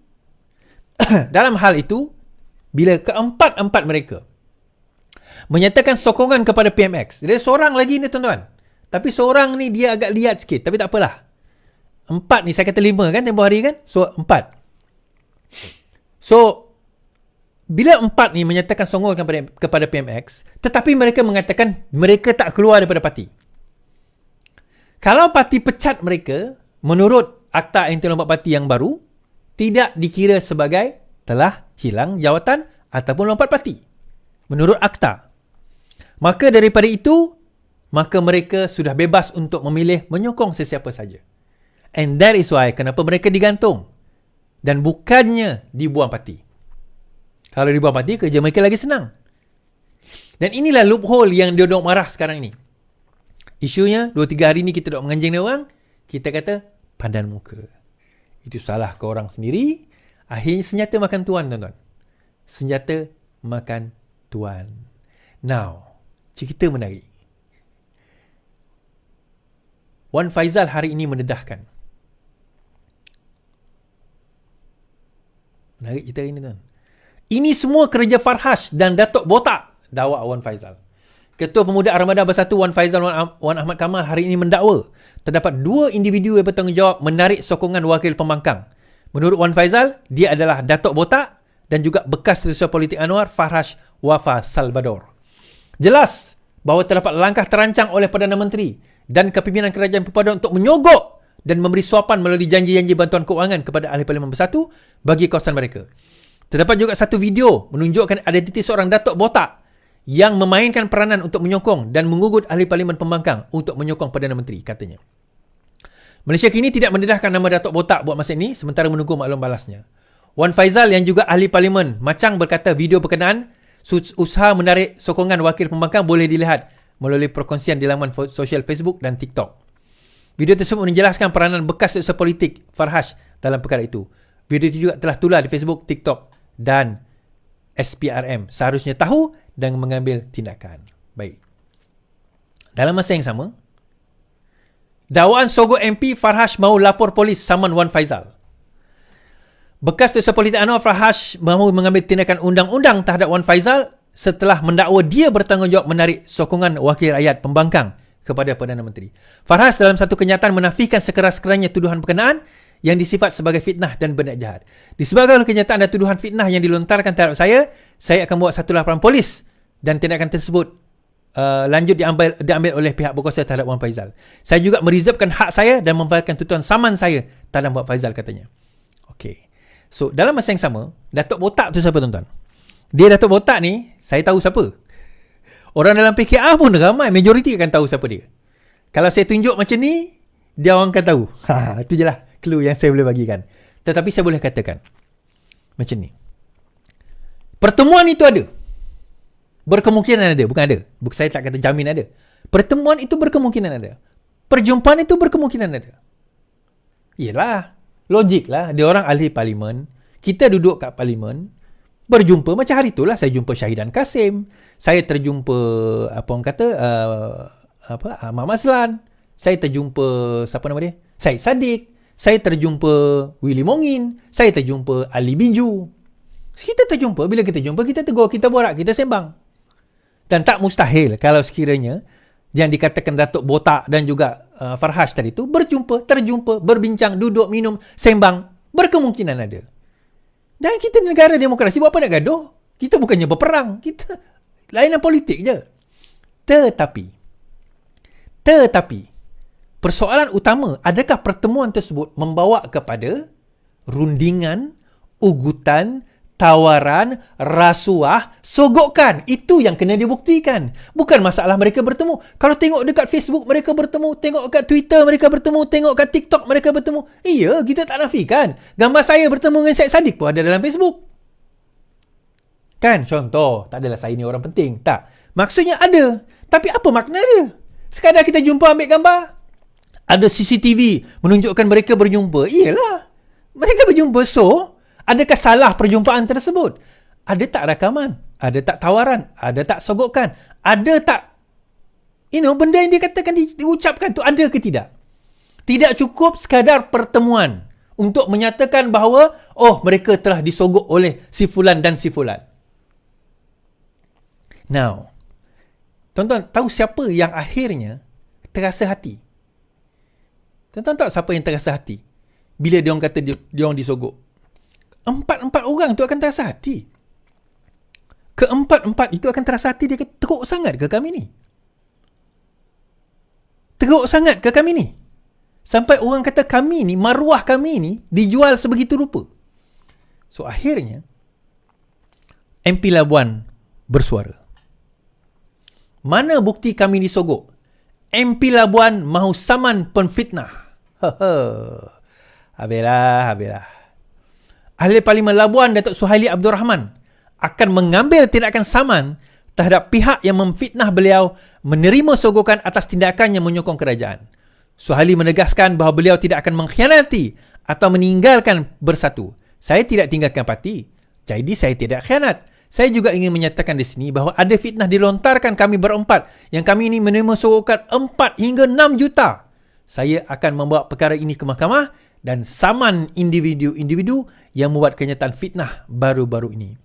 dalam hal itu, bila keempat-empat mereka menyatakan sokongan kepada PMX, dia seorang lagi ni tuan-tuan, tapi seorang ni dia agak liat sikit, tapi tak apalah. 4 ni, saya kata 5 kan tempoh hari kan, so 4. So bila 4 ni menyatakan sokongan kepada PMX, tetapi mereka mengatakan mereka tak keluar daripada parti. Kalau parti pecat mereka, menurut Akta Anti Lompat Parti yang baru, tidak dikira sebagai telah hilang jawatan ataupun lompat parti. Menurut Akta. Maka daripada itu, maka mereka sudah bebas untuk memilih menyokong sesiapa saja. And that is why kenapa mereka digantung. Dan bukannya dibuang parti. Kalau dibuang parti, kerja mereka lagi senang. Dan inilah loophole yang dia dok marah sekarang ini. Isunya, 2-3 hari ni kita dok menganjing dia orang, kita kata, padan muka. Itu salah ke orang sendiri. Akhirnya senjata makan tuan, tuan-tuan. Senjata makan tuan. Now, cerita menarik. Wan Faizal hari ini mendedahkan. Menarik cerita ini, tuan. Ini semua kerja Farhash dan Datuk Botak, dakwa Wan Faizal. Ketua Pemuda Armada Bersatu Wan Faizal Wan Ahmad Kamal hari ini mendakwa terdapat 2 individu yang bertanggungjawab menarik sokongan wakil pembangkang. Menurut Wan Faizal, dia adalah Datuk Botak dan juga bekas Setiausaha Politik Anwar Farhash Wafa Salvador. Jelas bahawa terdapat langkah terancang oleh Perdana Menteri dan kepimpinan Kerajaan Perpaduan untuk menyogok dan memberi suapan melalui janji-janji bantuan keuangan kepada ahli Parlimen Bersatu bagi kawasan mereka. Terdapat juga satu video menunjukkan identiti seorang Datuk Botak yang memainkan peranan untuk menyokong dan mengugut ahli Parlimen Pembangkang untuk menyokong Perdana Menteri, katanya. Malaysia kini tidak mendedahkan nama Datuk Botak buat masa ini sementara menunggu maklum balasnya. Wan Faizal yang juga ahli Parlimen Macang berkata video berkenaan usaha menarik sokongan wakil pembangkang boleh dilihat melalui perkongsian di laman sosial Facebook dan TikTok. Video tersebut menjelaskan peranan bekas Setiausaha Politik Farhash dalam perkara itu. Video itu juga telah tular di Facebook, TikTok dan SPRM seharusnya tahu dan mengambil tindakan. Baik. dalam masa yang sama, dakwaan sogok MP Farhash mahu lapor polis saman Wan Faizal. Bekas Tuan Politik Anwar Farhash mahu mengambil tindakan undang-undang terhadap Wan Faizal setelah mendakwa dia bertanggungjawab menarik sokongan wakil rakyat pembangkang kepada Perdana Menteri. Farhash dalam satu kenyataan menafikan sekeras-kerasnya tuduhan berkenaan yang disifat sebagai fitnah dan berniat jahat. Disebabkan oleh kenyataan dan tuduhan fitnah yang dilontarkan terhadap saya akan buat satu laporan polis dan tindakan tersebut lanjut diambil oleh pihak berkuasa terhadap Wan Faizal. Saya juga mereservekan hak saya dan membatalkan tutuan saman saya terhadap Wan Faizal, katanya. Okey. So, dalam masa yang sama, Datuk Botak tu siapa, tuan-tuan? Dia Datuk Botak ni, saya tahu siapa. Orang dalam PKR pun ramai, majoriti akan tahu siapa dia. Kalau saya tunjuk macam ni, dia orang akan tahu. Itu je lah clue yang saya boleh bagikan. Tetapi saya boleh katakan macam ni. Pertemuan itu ada. Berkemungkinan ada, bukan ada. Saya tak kata jamin ada. Pertemuan itu berkemungkinan ada. Perjumpaan itu berkemungkinan ada. Yelah, logik lah. Dia orang ahli parlimen. Kita duduk kat parlimen. Berjumpa macam hari itulah saya jumpa Syahidan Kasim. Saya terjumpa apa orang kata Ahmad Mazlan. Saya terjumpa siapa nama dia? Syed Saddiq. Saya terjumpa Willy Mongin. Saya terjumpa Ali Biju. Kita terjumpa. Bila kita jumpa, kita tegur, kita borak, kita sembang. Dan tak mustahil kalau sekiranya yang dikatakan Datuk Botak dan juga Farhash tadi tu terjumpa, berbincang, duduk, minum, sembang. Berkemungkinan ada. Dan kita negara demokrasi, buat apa nak gaduh? Kita bukannya berperang. Kita lainan politik je. Tetapi persoalan utama, adakah pertemuan tersebut membawa kepada rundingan, ugutan, tawaran, rasuah, sogokan? Itu yang kena dibuktikan. Bukan masalah mereka bertemu. Kalau tengok dekat Facebook mereka bertemu, tengok dekat Twitter mereka bertemu, tengok dekat TikTok mereka bertemu. Iya, kita tak nafikan. Gambar saya bertemu dengan Syed Saddiq pun ada dalam Facebook. Kan? Contoh, tak adalah saya ni orang penting. Tak. Maksudnya ada. Tapi apa makna dia? Sekadar kita jumpa ambil gambar. Ada CCTV menunjukkan mereka berjumpa. Iyalah. Mereka berjumpa. So, adakah salah perjumpaan tersebut? Ada tak rakaman? Ada tak tawaran? Ada tak sogokan? Ada tak benda yang dikatakan, diucapkan tu ada ke tidak? Tidak cukup sekadar pertemuan untuk menyatakan bahawa mereka telah disogok oleh si fulan dan si fulan. Now, tuan-tuan tahu siapa yang akhirnya terasa hati? Tuan-tuan tahu siapa yang terasa hati bila dia orang kata dia orang disogok? Empat orang tu akan terasa hati. Keempat-empat itu akan terasa hati. Dia kata, teruk sangat ke kami ni? Teruk sangat ke kami ni? Sampai orang kata kami ni, maruah kami ni dijual sebegitu rupa. So akhirnya MP Labuan bersuara. Mana bukti kami disogok? MP Labuan mahu saman penfitnah. Habislah. Ahli Parlimen Labuan Datuk Suhaili Abdul Rahman akan mengambil tindakan saman terhadap pihak yang memfitnah beliau menerima sogokan atas tindakan yang menyokong kerajaan. Suhaili menegaskan bahawa beliau tidak akan mengkhianati atau meninggalkan Bersatu. Saya tidak tinggalkan parti, jadi saya tidak khianat. Saya juga ingin menyatakan di sini bahawa ada fitnah dilontarkan kami berempat yang kami ini menerima sogokan 4 hingga 6 juta. Saya akan membawa perkara ini ke mahkamah dan saman individu-individu yang membuat kenyataan fitnah baru-baru ini.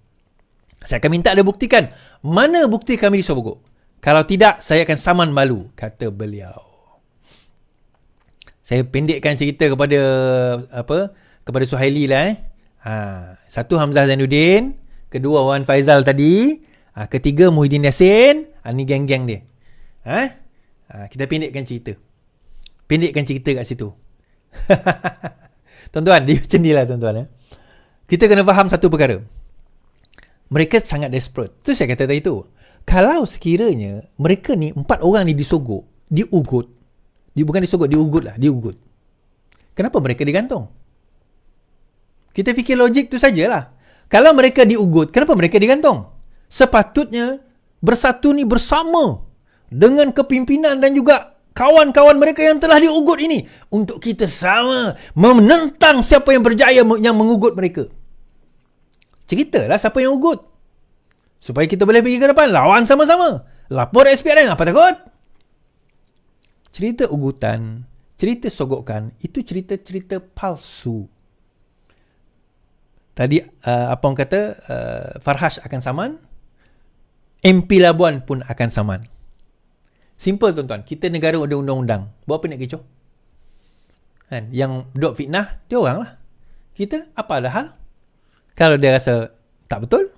Saya akan minta anda buktikan mana bukti kami disogok. Kalau tidak, saya akan saman malu, kata beliau. Saya pendekkan cerita kepada Suhaili lah. Satu, Hamzah Zainuddin. Kedua, Wan Faizal tadi. Ketiga, Muhyiddin Yassin. Ni geng-geng dia. Kita pendekkan cerita. Kat situ. Tuan-tuan, dia macam ni lah tuan-tuan. Kita kena faham satu perkara. Mereka sangat desperate. Tu saya kata tadi tu. Kalau sekiranya mereka ni 4 orang ni disogok, diugut. Bukan disogok, diugut. Kenapa mereka digantung? Kita fikir logik tu sajalah. Kalau mereka diugut, kenapa mereka digantung? Sepatutnya Bersatu ni bersama dengan kepimpinan dan juga kawan-kawan mereka yang telah diugut ini untuk kita sama menentang siapa yang berjaya yang mengugut mereka. Ceritalah siapa yang ugut. Supaya kita boleh pergi ke depan, lawan sama-sama. Lapor SPRM, apa takut? cerita ugutan, cerita sogokan, itu cerita-cerita palsu. Tadi apa orang kata, Farhash akan saman, MP Labuan pun akan saman. Simple tuan-tuan, kita negara ada undang-undang. Buat apa nak kecoh? Kan? Yang duk fitnah, dia orang lah. Kita, apa ada hal? Kalau dia rasa tak betul,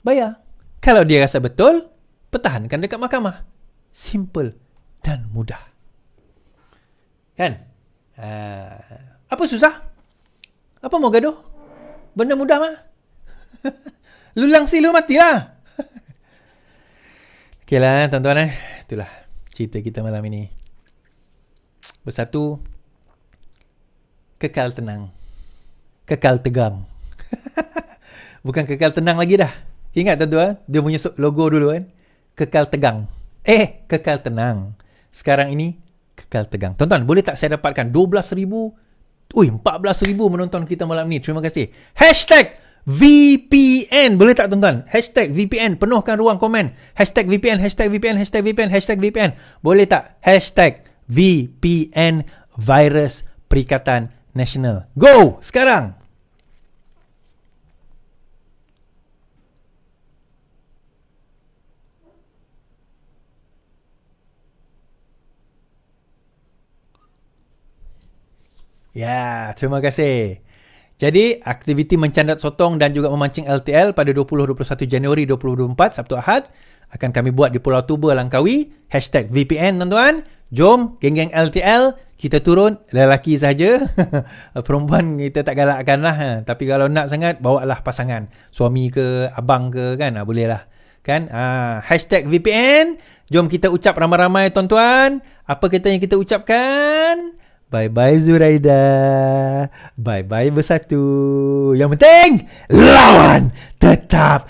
bayar. Kalau dia rasa betul, pertahankan dekat mahkamah. Simple dan mudah. Kan? Apa susah? Apa mau gaduh? Benda mudah mah. Lu langsi lu matilah. Okey lah tuan-tuan itulah cerita kita malam ini. Bersatu, kekal tenang, kekal tegang. Bukan kekal tenang lagi dah. Ingat tuan-tuan, dia punya logo dulu kan. Kekal tegang. Kekal tenang. Sekarang ini kekal tegang. Tuan-tuan, boleh tak saya dapatkan 12,000, 14,000 menonton kita malam ni. Terima kasih. #VPN. Boleh tak tuan-tuan? #VPN. Penuhkan ruang komen. #VPN, #VPN, #VPN, #VPN. Boleh tak? #VPN Virus Perikatan Nasional. Go! Sekarang! Ya, terima kasih. Jadi, aktiviti mencandat sotong dan juga memancing LTL pada 20-21 Januari 2024, Sabtu Ahad, akan kami buat di Pulau Tuba, Langkawi. #VPN, tuan-tuan. Jom, geng-geng LTL, kita turun. Lelaki saja. Perempuan kita tak galakkan lah. Tapi kalau nak sangat, bawalah pasangan. Suami ke, abang ke, kan? Boleh lah. Kan? #VPN. Jom kita ucap ramai-ramai, tuan-tuan. Apa kita yang kita ucapkan? Bye-bye Zuraida. Bye-bye Bersatu. Yang penting, lawan. Tetap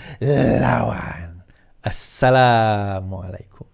lawan. Assalamualaikum.